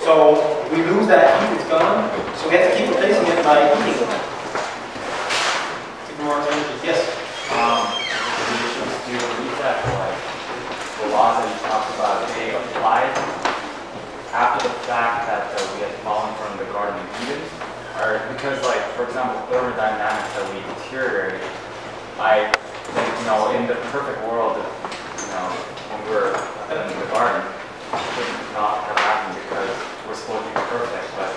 Speaker 2: So we lose that heat, it's gone. So we have to keep replacing it by heating. Take more energy. Yes?
Speaker 5: Do you believe that, like, the laws that you talked about, they applied after the fact that we had fallen from the Garden of Eden? Or because, like, for example, thermodynamics that we deteriorate, I think, you know, in the perfect world, you know, when we were in the garden, it should not have happened because we're supposed to be perfect, but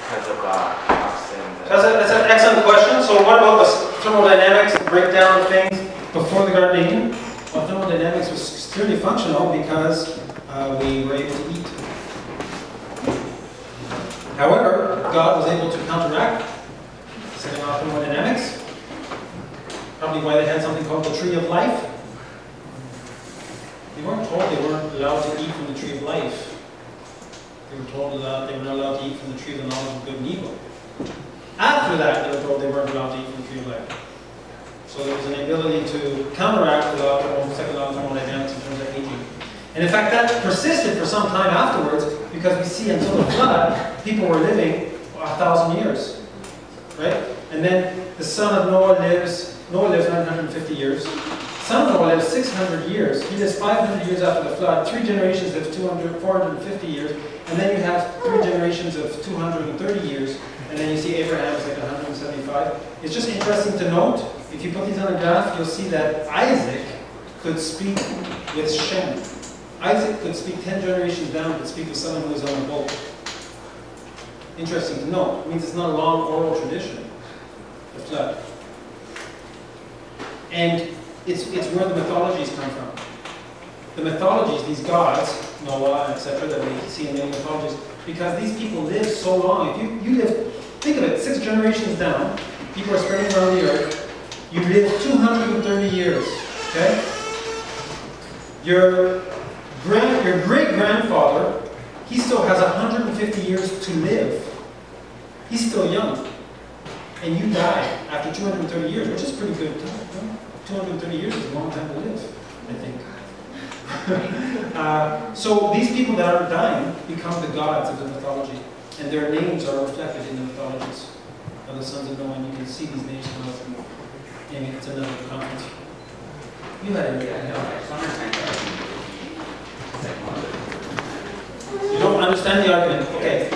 Speaker 5: because of our sins.
Speaker 2: That's an excellent question. So what about the thermodynamics, the breakdown of things before the Garden of Eden? Well, thermodynamics was extremely functional because we were able to eat. However, God was able to counteract setting off thermodynamics. Probably why they had something called the tree of life. They weren't told they weren't allowed to eat from the tree of life. They were told that they were not allowed to eat from the tree of the knowledge of good and evil. After that, they were told they weren't allowed to eat from the tree of life. So there was an ability to counteract the law of second law of thermodynamics in terms of aging. And in fact, that persisted for some time afterwards because we see until the flood, people were living 1,000 years, right? And then the son of Noah lives 950 years. Son of Noah lives 600 years. He lives 500 years after the flood. 3 generations live 450 years. And then you have 3 generations of 230 years. And then you see Abraham is like 175. It's just interesting to note, if you put these on a graph, you'll see that Isaac could speak with Shem. Isaac could speak 10 generations down, could speak with someone who was on a boat. Interesting to note. It means it's not a long oral tradition, the flood. And it's where the mythologies come from. The mythologies, these gods, Noah, etc., that we see in many mythologies, because these people live so long. If you live, think of it, 6 generations down, people are spreading around the earth, you live 230 years, okay? Your great-grandfather, he still has 150 years to live. He's still young. And you die after 230 years, which is pretty good time. 230 years is a long time to live, I think. So these people that are dying become the gods of the mythology. And their names are reflected in the mythologies of the sons of Noah. And you can see these names come out from maybe it's another conference. You had it. You don't understand the argument. Okay.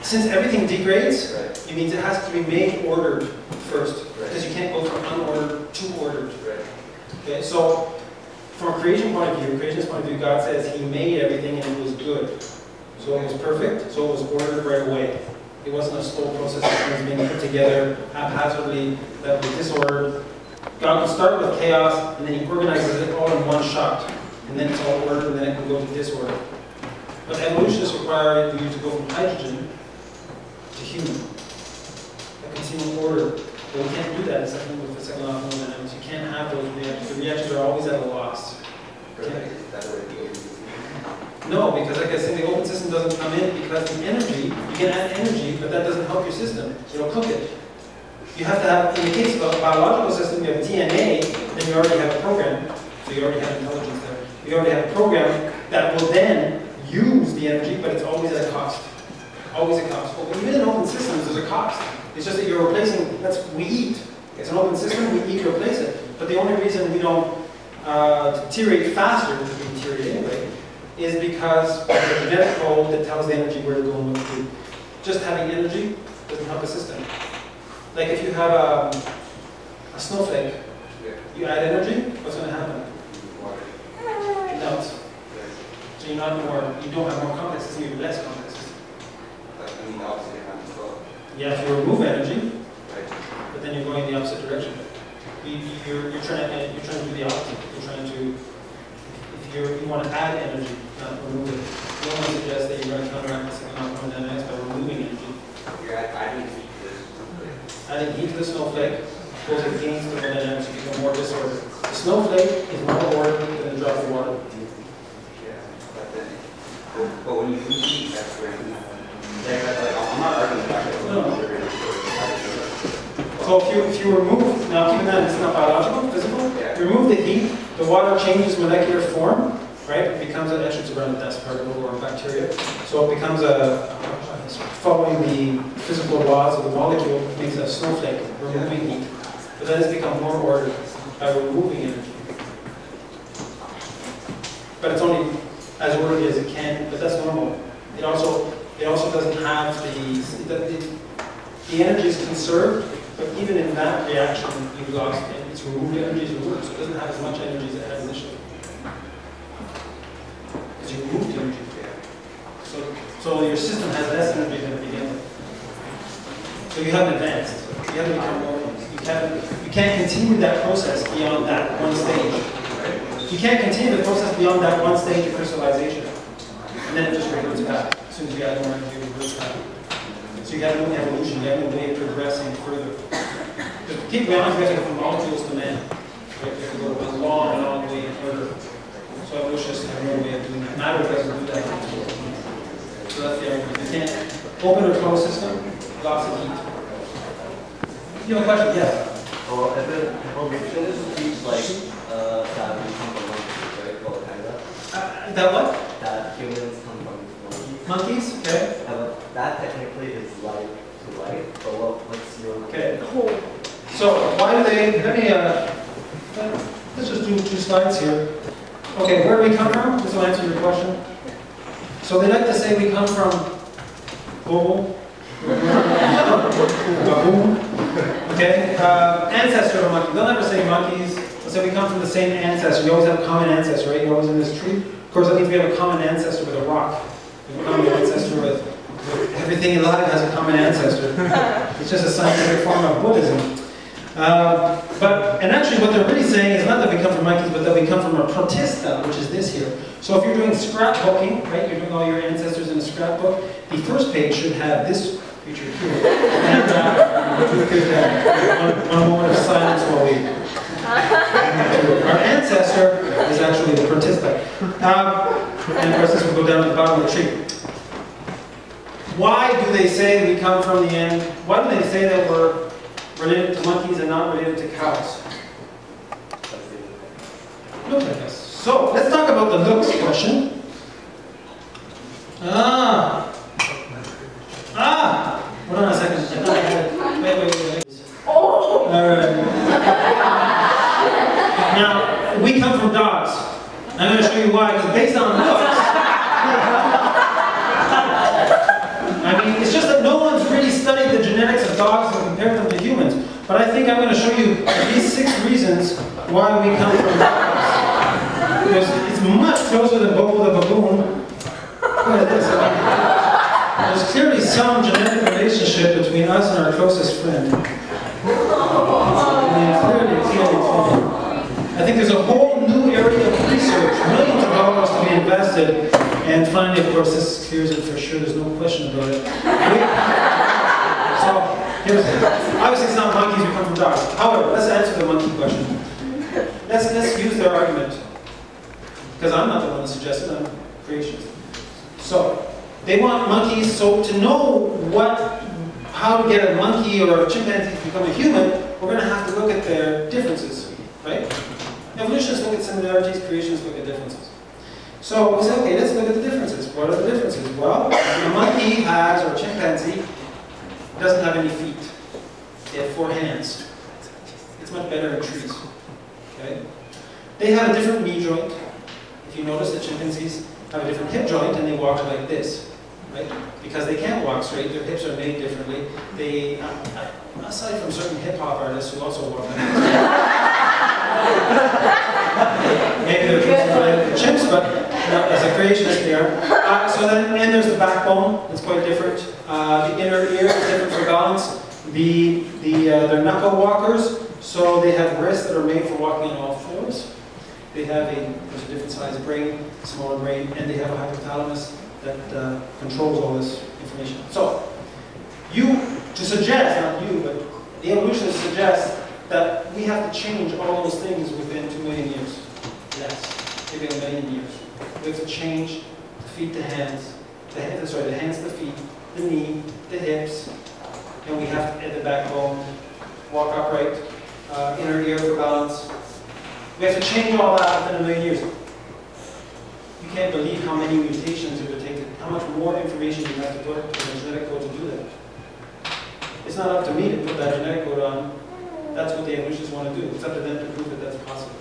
Speaker 2: Since everything degrades, it means it has to be made ordered first. Because you can't go from unordered to ordered. Okay, so from a creation point of view, creationist point of view, God says He made everything and it was good. So it was perfect, so it was ordered right away. It wasn't a slow process that was being put together haphazardly, that was disordered. God would start with chaos, and then He organizes it all in one shot. And then it's all ordered, and then it can go to disorder. But evolutionists require you to go from hydrogen to human. A continual order. But we can't do that with the second law of thermodynamics. You can't have those reactions. The reactions are always at a loss. No, because like I said, the open system doesn't come in because the energy, you can add energy, but that doesn't help your system. It'll cook it. You have to have, in the case of a biological system, you have DNA, then you already have a program. So you already have intelligence there. You already have a program that will then use the energy, but it's always at a cost. Always a cost. Well, even in open systems, there's a cost. It's just that you're replacing, we eat. It's an open system, we eat, replace it. But the only reason we don't deteriorate faster, because we deteriorate anyway, is because of the genetic code that tells the energy where to go and what to do. Just having energy doesn't help the system. Like if you have a snowflake, you add energy, what's going to happen? It melts. So you don't have more complex system, you have less complex system. Yeah, if you remove energy, then you're going in the opposite direction. You're trying to do the opposite. You're trying to, if you want to add energy, not remove it. You don't want to suggest that you're going to counteract the second law of thermodynamics by removing energy.
Speaker 6: You're adding heat to this.
Speaker 2: Adding heat to the snowflake goes against thermodynamics, you become more disordered. The snowflake is more orderly than a drop of water.
Speaker 6: Yeah, but when you do heat, that's where I'm not arguing about it.
Speaker 2: No. So if you remove, now keep in mind it's not biological, physical,
Speaker 6: Yeah.
Speaker 2: you remove the heat, the water changes molecular form, right? It becomes an extraterrestrial dust particle or bacteria. So it becomes following the physical laws of the molecule, makes a snowflake, removing heat. But then it's become more ordered by removing energy. But it's only as orderly as it can, but that's normal. It also doesn't have the energy is conserved, but even in that reaction, you've lost it. It's removed energy is removed, so it doesn't have as much energy as it had initially. Because you removed energy. So your system has less energy than it began with. So you haven't advanced. You haven't become more. You can't continue that process beyond that one stage. You can't continue the process beyond that one stage of crystallization. And then it just reverts back. As soon as you add more energy, it reverts back. So you have no evolution, you have no way of progressing further. Because keep going on, you have to go from molecules to man. Right? You have to go a long way further. So evolutionists have no way of doing that. Matter doesn't do that. So that's the argument. You can't open or close system, lots of heat. You have a question? Yes.
Speaker 7: Well, as an evolutionist teach like that we come from monkeys, right? Well, kind of.
Speaker 2: That what?
Speaker 7: That humans come from monkeys.
Speaker 2: Monkeys? Okay.
Speaker 7: That technically is light to light, but what's your...
Speaker 2: Okay. So why do they, let's just do 2 slides here. Okay, where do we come from? This will answer your question. So they like to say we come from Bobo. Okay, ancestor of a monkey. They'll never say monkeys. They'll say we come from the same ancestor. We always have a common ancestor, right? You're always in this tree. Of course, that means we have a common ancestor with a rock. We have a common ancestor with everything alive has a common ancestor. It's just a scientific form of Buddhism. And actually what they're really saying is not that we come from monkeys, but that we come from a protista, which is this here. So if you're doing scrapbooking, right, you're doing all your ancestors in a scrapbook, the first page should have this feature here. And one moment of silence while we... Our ancestor is actually the protista. And of course this will go down to the bottom of the tree. Why do they say we come from the end? Why do they say that we're related to monkeys and not related to cows? Look like us. So let's talk about the looks question. Hold on a second. Wait. Oh! Alright. Now, we come from dogs. I'm going to show you why, because based on looks, I mean, it's just that no one's really studied the genetics of dogs and compared them to humans. But I think I'm going to show you at least 6 reasons why we come from dogs. Because it's much closer than Bobo the baboon. Look at this. There's clearly some genetic relationship between us and our closest friend. Clearly. I think there's a whole new area of research, millions of dollars to be invested. And finally, of course, this clears it for sure. There's no question about it. So, obviously it's not monkeys who come from dogs. However, let's answer the monkey question. Let's use their argument. Because I'm not the one that suggested it, I'm creationist. So, they want monkeys, so to know how to get a monkey or a chimpanzee to become a human, we're going to have to look at their differences, right? Evolutionists look at similarities, creationists look at differences. So we say, okay, let's look at the differences. What are the differences? Well, a monkey has, or a chimpanzee, doesn't have any feet. They have 4 hands. It's much better in trees. Okay? They have a different knee joint. If you notice, the chimpanzees have a different hip joint and they walk like this. Right? Because they can't walk straight, their hips are made differently. They, aside from certain hip-hop artists who also walk like this. Maybe they're related to chimps, but as a creationist they are. And there's the backbone, it's quite different. The inner ear is different for balance. The They're knuckle walkers, so they have wrists that are made for walking on all fours. They have there's a different size brain, smaller brain, and they have a hypothalamus that controls all this information. So, to suggest, not you, but the evolutionists suggest that we have to change all those things within 2 million years. Yes, maybe 1 million years. We have to change the feet to hands, the hands to feet, the knee, the hips, and we have to add the backbone, walk upright, inner ear for balance. We have to change all that within 1 million years. You can't believe how many mutations it would take, how much more information you have to put in the genetic code to do that. It's not up to me to put that genetic code on. That's what the evolutionists want to do. It's up to them to prove that that's possible.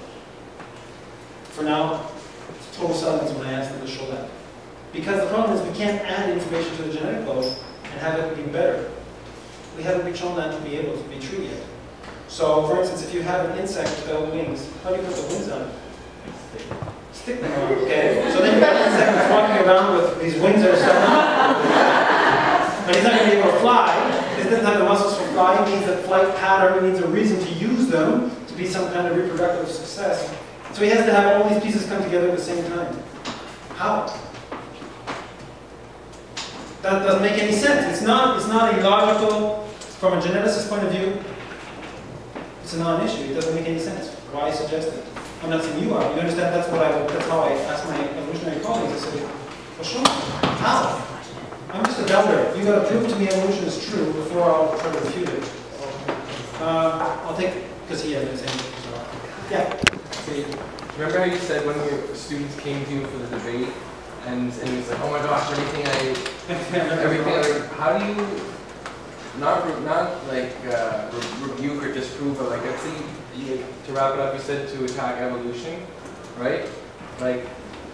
Speaker 2: For now, it's total silence when I ask them to show that. Because the problem is we can't add information to the genetic code and have it be better. We haven't been shown that to be able to be true yet. So, for instance, if you have an insect without wings, how do you put the wings on? Stick them on, okay? So then you've got an insect that's walking around with these wings that are stuck on. But he's not going to be able to fly. He doesn't have the muscles for flying. He needs a flight pattern. He needs a reason to use them to be some kind of reproductive success. So he has to have all these pieces come together at the same time. How? That doesn't make any sense. It's not illogical from a geneticist point of view. It's a non-issue. It doesn't make any sense. Why suggest it? I'm not saying you are. You understand? That's how I asked my evolutionary colleagues. I said, well, show me. How? I'm just a doubter. You got to prove to me evolution is true before I'll try to refute it. I'll take, because he had the same. So. Yeah.
Speaker 8: See, remember how you said when your students came to you for the debate, and he was like, oh my gosh, everything, how do you not rebuke or disprove, but like, let's see, to wrap it up, you said to attack evolution, right? Like,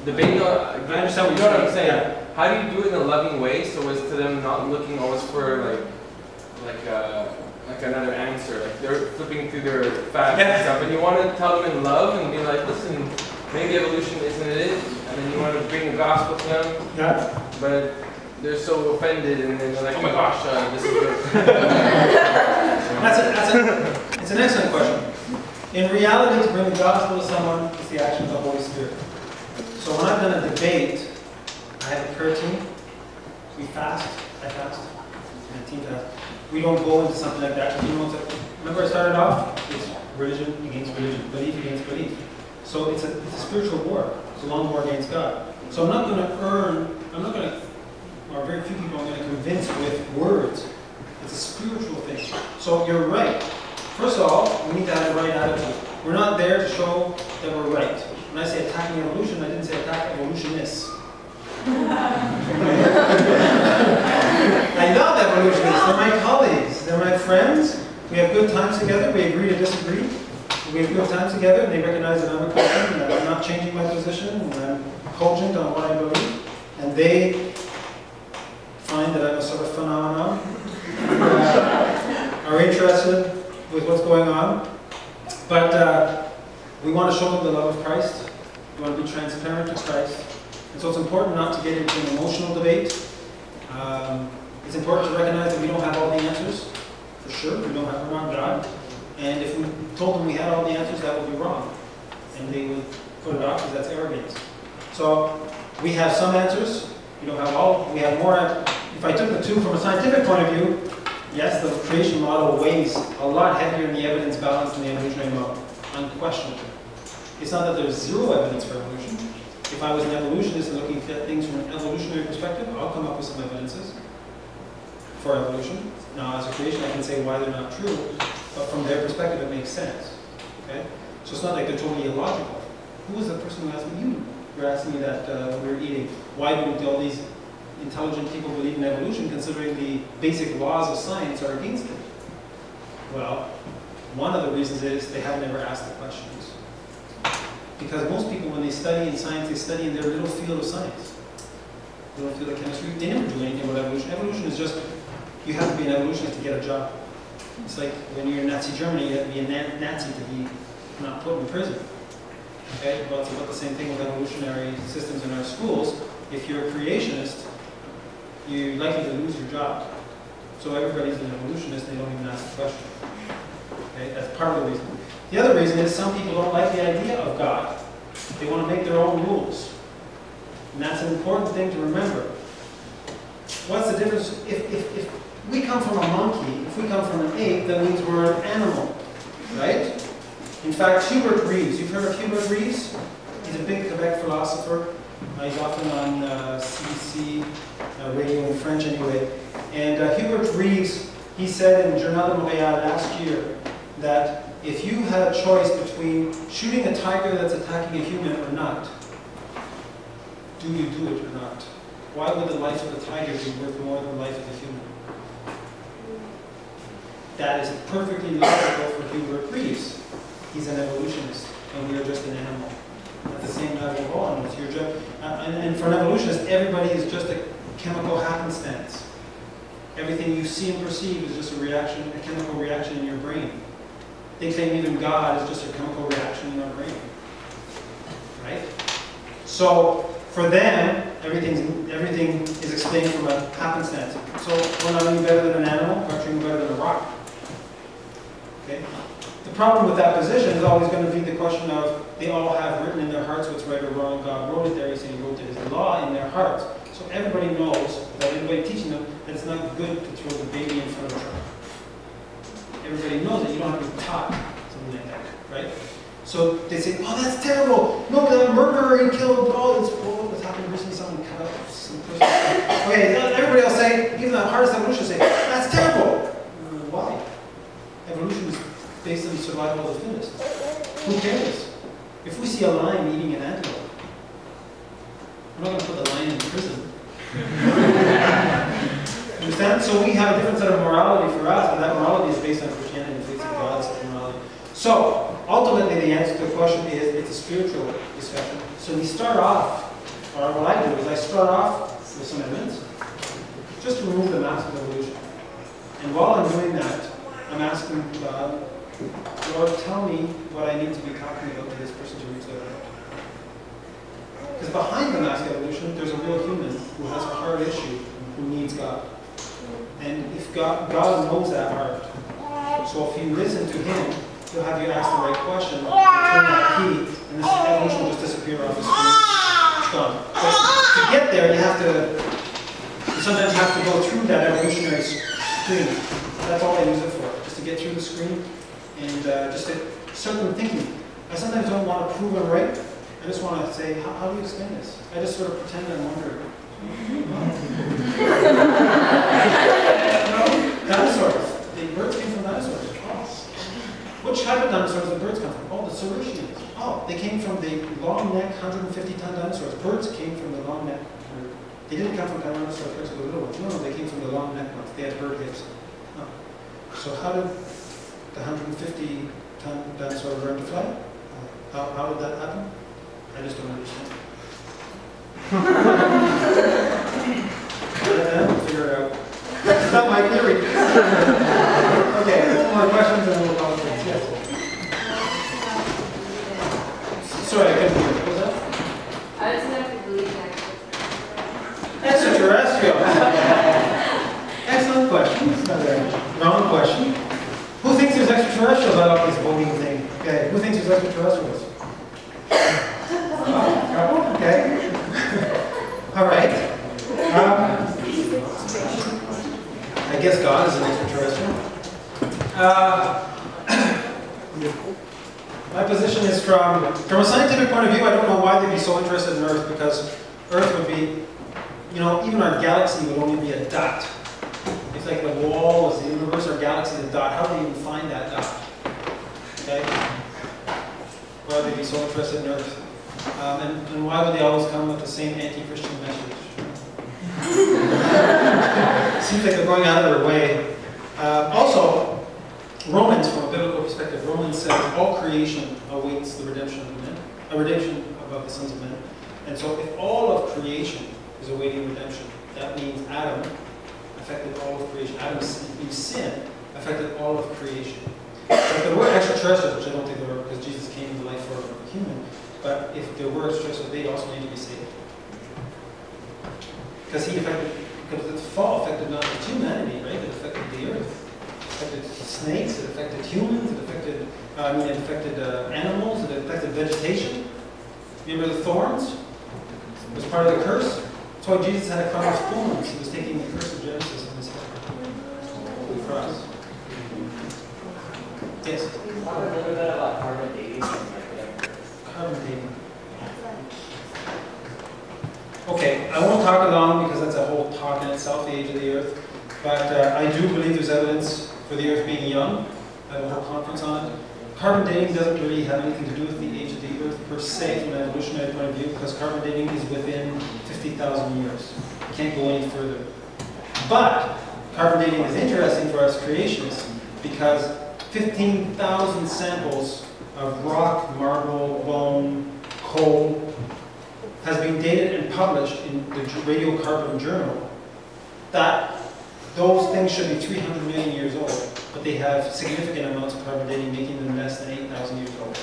Speaker 8: debating on, I understand what I'm saying. Yeah. How do you do it in a loving way so as to them not looking always for like another answer? Like they're flipping through their facts and stuff, and you want to tell them in love and be like, listen, maybe evolution isn't it, and then you want to bring the gospel to them, but they're so offended, and then they're like, oh my gosh, this is good.
Speaker 2: It's an excellent question. In reality, to bring the gospel to someone is the action of the Holy Spirit. So when I've done a debate, I have a prayer team. We fast. I fast. And the team fast. We don't go into something like that. Remember I started off? It's religion against religion, belief against belief. So it's a spiritual war. It's a long war against God. So I'm not going to or very few people I'm going to convince with words. It's a spiritual thing. So you're right. First of all, we need to have the right attitude. We're not there to show that we're right. When I say attacking evolution, I didn't say attack evolutionists. I love evolutionists. They're my colleagues. They're my friends. We have good times together. We agree to disagree. We have good times together, and they recognize that I'm a Christian, and that I'm not changing my position, and I'm cogent on what I believe. And they find that I'm a sort of phenomenon, are interested with what's going on. But we want to show them the love of Christ. We want to be transparent to Christ. And so it's important not to get into an emotional debate. It's important to recognize that we don't have all the answers. For sure, we're not God. And if we told them we had all the answers, that would be wrong. And they would put it off because that's arrogance. So we have some answers. We don't have all. We have more. If I took the two from a scientific point of view, yes, the creation model weighs a lot heavier in the evidence balance than the evolutionary model, unquestionably. It's not that there's zero evidence for evolution. If I was an evolutionist and looking at things from an evolutionary perspective, I'll come up with some evidences for evolution. Now, as a creation, I can say why they're not true, but from their perspective, it makes sense. Okay? So it's not like they're totally illogical. Who was the person who asked me? You were asking me that when we were eating. Why do all these intelligent people believe in evolution, considering the basic laws of science are against it? Well, one of the reasons is they have never asked the questions. Because most people, when they study in science, they study in their little field of science. Little field of chemistry. They never do anything about evolution. Evolution is just, you have to be an evolutionist to get a job. It's like when you're in Nazi Germany, you have to be a Nazi to be not put in prison. Okay? Well, it's about the same thing with evolutionary systems in our schools. If you're a creationist, you're likely to lose your job. So everybody's an evolutionist and they don't even ask the question. Okay, that's part of the reason. The other reason is some people don't like the idea of God. They want to make their own rules. And that's an important thing to remember. What's the difference? If we come from a monkey, if we come from an ape, that means we're an animal, right? In fact, Hubert Reeves, you've heard of Hubert Reeves? He's a big Quebec philosopher. He's often on CBC radio in French anyway. And Hubert Reeves, he said in Journal de Montréal last year that if you had a choice between shooting a tiger that's attacking a human or not, do you do it or not? Why would the life of the tiger be worth more than the life of the human? That is perfectly logical for Hubert Reeves. He's an evolutionist, and we are just an animal. At the same level of all animals. And for an evolutionist, everybody is just a chemical happenstance. Everything you see and perceive is just a reaction, a chemical reaction in your brain. They claim even God is just a chemical reaction in our brain. Right? So, for them, everything is explained from a happenstance. So, we're not any better than an animal, we're actually better than a rock. Okay? The problem with that position is always going to be the question of they all have written in their hearts what's right or wrong. God wrote it there, he said he wrote it as law in their hearts. So everybody knows, without anybody teaching them, that it's not good to throw the baby in front of the truck. Everybody knows that you don't have to be taught something like that, right? So they say, oh, that's terrible. No, the murderer he killed all this. Oh, what's happened recently? Someone cut up some person. Okay, everybody else say, even the hardest evolutionists say, that's terrible. Why? Evolution is based on the survival of the fittest. Who cares? If we see a lion eating an antelope, we're not going to put the lion in prison. Understand? So we have a different set of morality for us, and that morality is based on Christianity and faith in God's morality. So, ultimately the answer to the question is, it's a spiritual discussion. So we start off, or what I do is I start off with some evidence, just to remove the mask of evolution. And while I'm doing that, I'm asking God, Lord, tell me what I need to be talking about to this person to reach their heart. Because behind the mask of evolution, there's a real human who has a hard issue, who needs God. And if God knows that heart, so if you listen to him, he'll have you ask the right question, turn that key, and this evolution will just disappear off the screen. It's gone. But to get there, you sometimes have to go through that evolutionary screen. That's all I use it for, just to get through the screen and just to certain thinking. I sometimes don't want to prove I'm right. I just want to say, how do you explain this? I just sort of pretend I'm wondering. Dinosaurs. The birds came from dinosaurs. Oh. Which type of dinosaurs did birds come from? Oh, the Saurischians. Oh, they came from the long neck, 150-ton dinosaurs. Birds came from the long neck. They didn't come from Tyrannosaurus Rex, the little ones. No, they came from the long neck ones. They had bird hips. Oh. So how did the 150-ton dinosaur learn to fly? How did that happen? I just don't understand. We'll figure it out. It's not my theory. Okay, more questions and we'll call it things. Yes. Sorry, I couldn't hear. What was that?
Speaker 4: I was going to believe
Speaker 2: Extraterrestrial. Excellent question. It's another wrong question. Who thinks there's extraterrestrials about this voting thing? Okay, who thinks there's extraterrestrials? Okay. All right. I guess God is an extraterrestrial. My position is from a scientific point of view, I don't know why they'd be so interested in Earth, because Earth would be, even our galaxy would only be a dot. It's like the wall is the universe, our galaxy is a dot. How do they even find that dot? Okay? Why would they be so interested in Earth? And why would they always come with the same anti-Christian message? Seems like they're going out of their way. Also, Romans, from a biblical perspective, Romans says all creation awaits the redemption of men, a redemption of the sons of men. And so if all of creation is awaiting redemption, that means Adam affected all of creation. Adam's sin affected all of creation. So if there were extraterrestrials, which I don't think there were because Jesus came into life for a human, but if there were extraterrestrials, they also need to be saved. Because he affected because its fall affected not just humanity, right? It affected the earth. It affected snakes, it affected humans, it affected, it affected animals, it affected vegetation. Remember the thorns? It was part of the curse. That's why Jesus had a crown of thorns. He was taking the curse of Genesis on his head. For us. Yes?
Speaker 7: Talk a little bit about carbon dating.
Speaker 2: Carbon dating. Okay, I won't talk long because that's a whole talk in itself, the age of the Earth. But I do believe there's evidence for the Earth being young. I have a whole conference on it. Carbon dating doesn't really have anything to do with the age of the Earth per se from an evolutionary point of view, because carbon dating is within 50,000 years. You can't go any further. But carbon dating is interesting for us creationists because 15,000 samples of rock, marble, bone, coal has been dated and published in the Radiocarbon Journal. That those things should be 300 million years old, but they have significant amounts of carbon dating, making them less than 8,000 years old.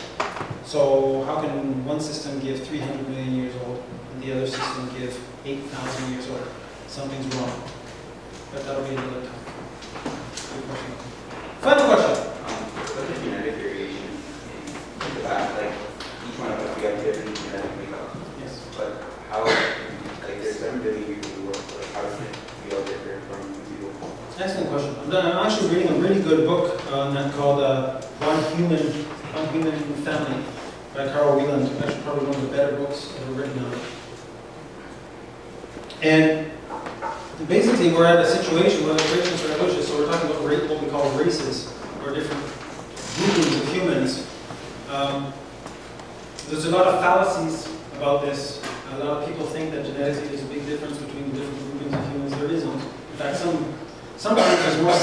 Speaker 2: So how can one system give 300 million years old and the other system give 8,000 years old? Something's wrong. But that'll be another time. Good question. Final question.
Speaker 6: What's the genetic variation in the fact, like, each one of us, we have different genetic makeup.
Speaker 2: Yes.
Speaker 6: But how, like, there's 7 billion people in the world, like, how does it feel different from people?
Speaker 2: Excellent question. I'm actually reading a really good book on that called One Human Family by Carl Wieland. Actually, probably one of the better books ever written on it. And basically, we're at a situation where the creationist revolution, so we're talking about what we call races, or different groupings of humans. There's a lot of fallacies about this. A lot of people think that genetically there's a big difference between the different groupings of humans. There isn't. In fact, sometimes there's more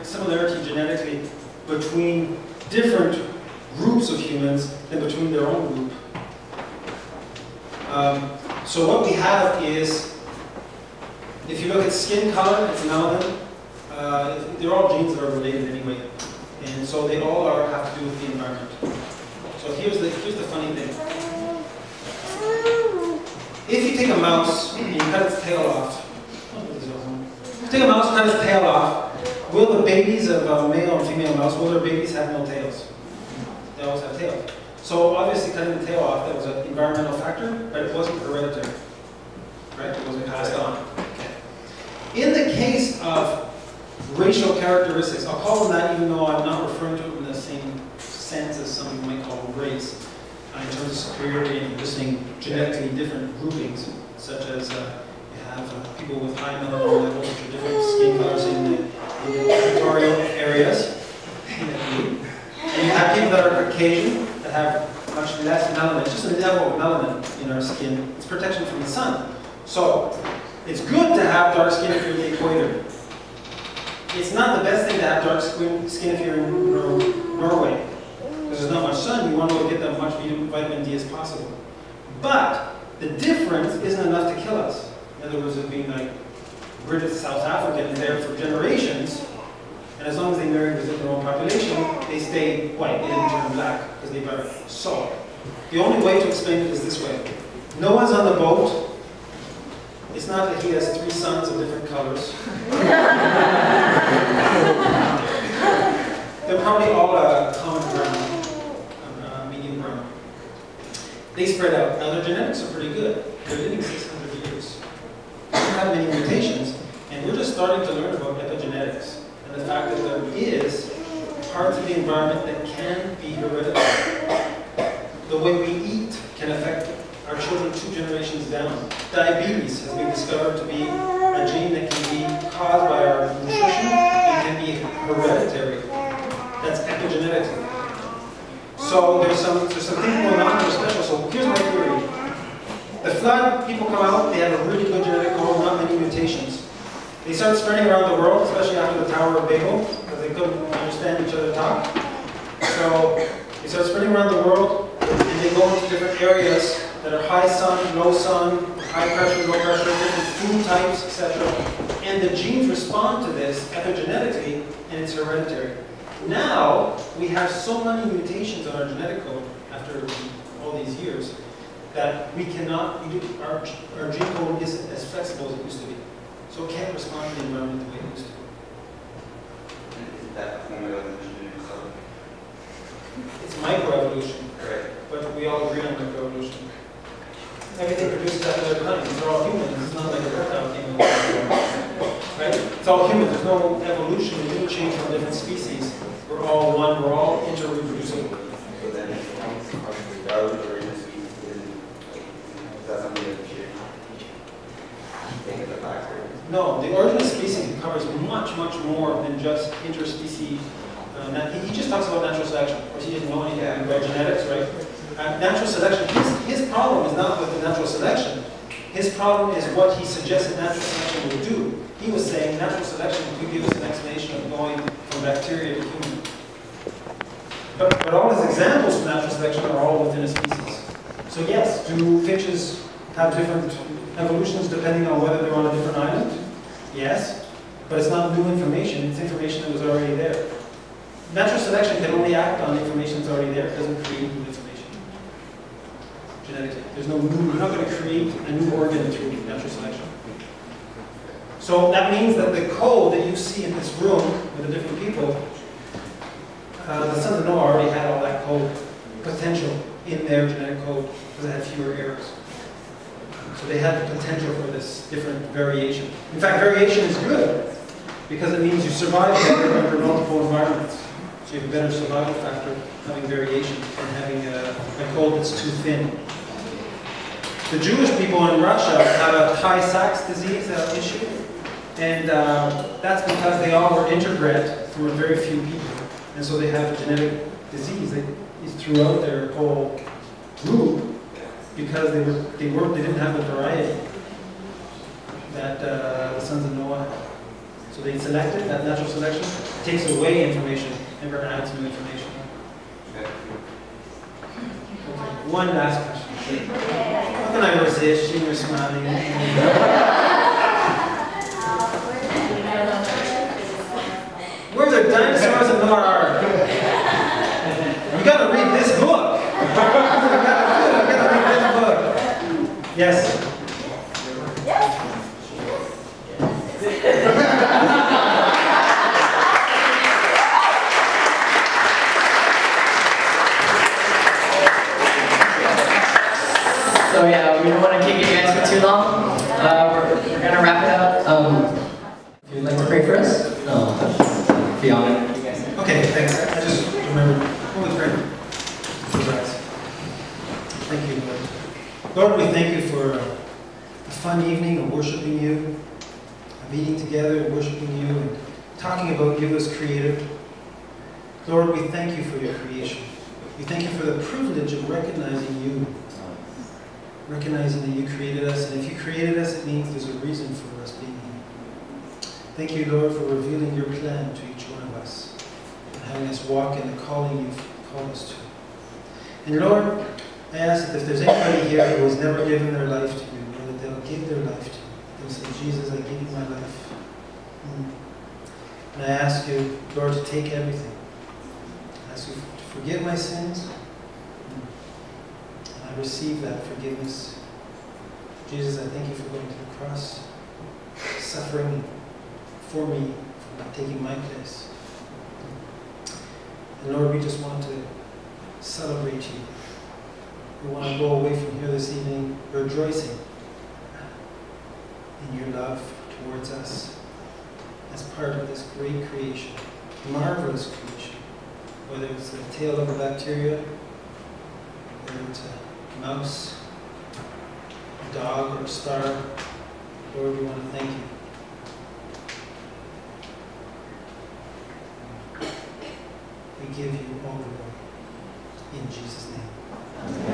Speaker 2: similarity genetically between different groups of humans than between their own group. So what we have is, if you look at skin color, it's melanin. They're all genes that are related anyway, and so they all have to do with the environment. So here's the funny thing. If you take a mouse and you cut its tail off, take a mouse, cut its tail off, will the babies of a male and female mouse, will their babies have no tails? They always have tails. So obviously cutting the tail off, that was an environmental factor, but it wasn't hereditary. Right? It wasn't passed on. Okay. In the case of racial characteristics, I'll call them that even though I'm not referring to it in the same sense as some people might call them race, in terms of superiority and listing genetically different groupings, such as you have people with high melanin levels, which are different skin colors in the equatorial areas. And you have people that are Caucasian that have much less melanin. It's just a level of melanin in our skin. It's protection from the sun. So it's good to have dark skin if you're in the equator. It's not the best thing to have dark skin if you're in Norway. Because there's not much sun, you want to get that much vitamin D as possible. But the difference isn't enough to kill us. In other words, it being like British South African there for generations, and as long as they marry within their own population, they stay white, they didn't turn black because they married. So, the only way to explain it is this way. Noah's on the boat. It's not that he has 3 sons of different colors. They're probably all common brown, medium brown. They spread out. Now their genetics are pretty good. They're living 600 years. They don't have many mutations, and we're just starting to learn about epigenetics and the fact that there is parts of the environment that can be hereditary. The way we eat can affect our children 2 generations down. Diabetes has been discovered to be a gene that can be caused by our nutrition and can be hereditary. That's epigenetic. So there's some things going on that are special. So here's my theory. The flood, people come out, they have a really good genetic code, not many mutations. They start spreading around the world, especially after the Tower of Babel, because they couldn't understand each other talk. So they start spreading around the world, and they go into different areas that are high sun, low sun, high pressure, low pressure, different food types, etc. And the genes respond to this epigenetically, and it's hereditary. Now, we have so many mutations on our genetic code after all these years that we cannot, our gene code isn't as flexible as it used to be. So it can't respond to the environment the way it used to.
Speaker 6: Is that a form of evolution in itself?
Speaker 2: It's microevolution,
Speaker 6: Correct.
Speaker 2: but we all agree on microevolution. Everything produces after their kind. These are all humans. It's not like a reptile came along. Right? It's all human. There's no evolution. We didn't change from different species. We're all one. We're all inter-reproducible.
Speaker 6: So then the origin of species is that something that we should take as a factor?
Speaker 2: No, the origin of species covers much, much more than just interspecies. He just talks about natural selection. Of course, he didn't know anything about genetics, right? Natural selection, his problem is not with the natural selection. His problem is what he suggested natural selection would do. He was saying natural selection could give us an explanation of going from bacteria to human. But all his examples for natural selection are all within a species. So yes, do finches have different evolutions depending on whether they're on a different island? Yes, but it's not new information. It's information that was already there. Natural selection can only act on information that's already there. It doesn't create new information genetically. There's no new, you're not going to create a new organ through natural selection. So that means that the code that you see in this room with the different people, the sons of Noah already had all that code potential in their genetic code because it had fewer errors. So they had the potential for this different variation. In fact, variation is good because it means you survive better under multiple environments. So you have a better survival factor having variation than having a code that's too thin. The Jewish people in Russia have a Tay-Sachs disease issue, and that's because they all were interbred through very few people, and so they have a genetic disease that is throughout their whole group because they didn't have the variety that the sons of Noah had. So they selected, that natural selection takes away information, never adds new information. Okay, one last question. How can I resist? You were smiling. Where the dinosaurs in Noah's Ark? You gotta read this book. You gotta read this book. Yes.
Speaker 1: So yeah, we don't want to keep you guys for too long. We're going to wrap it up. If you'd like to pray for us? No. Beyond.
Speaker 2: Okay, thanks. I just remembered. Holy prayer. Thank you, Lord. Lord, we thank you for a fun evening of worshiping you, of eating together and worshiping you, and talking about you as creator. Lord, we thank you for your creation. We thank you for the privilege of recognizing you. Recognizing that you created us, and if you created us, it means there's a reason for us being here. Thank you, Lord, for revealing your plan to each one of us, and having us walk in the calling you've called us to. And Lord, I ask that if there's anybody here who has never given their life to you, Lord, that they'll give their life to you. They'll say, Jesus, I give you my life. And I ask you, Lord, to take everything. I ask you to forgive my sins. I receive that forgiveness. Jesus, I thank you for going to the cross, suffering for me, for taking my place. And Lord, we just want to celebrate you. We want to go away from here this evening rejoicing in your love towards us as part of this great creation, marvelous creation. Whether it's the tail of a bacteria, whether it's a mouse, a dog, or a star, Lord, we want to thank you. We give you all the glory. In Jesus' name. Amen.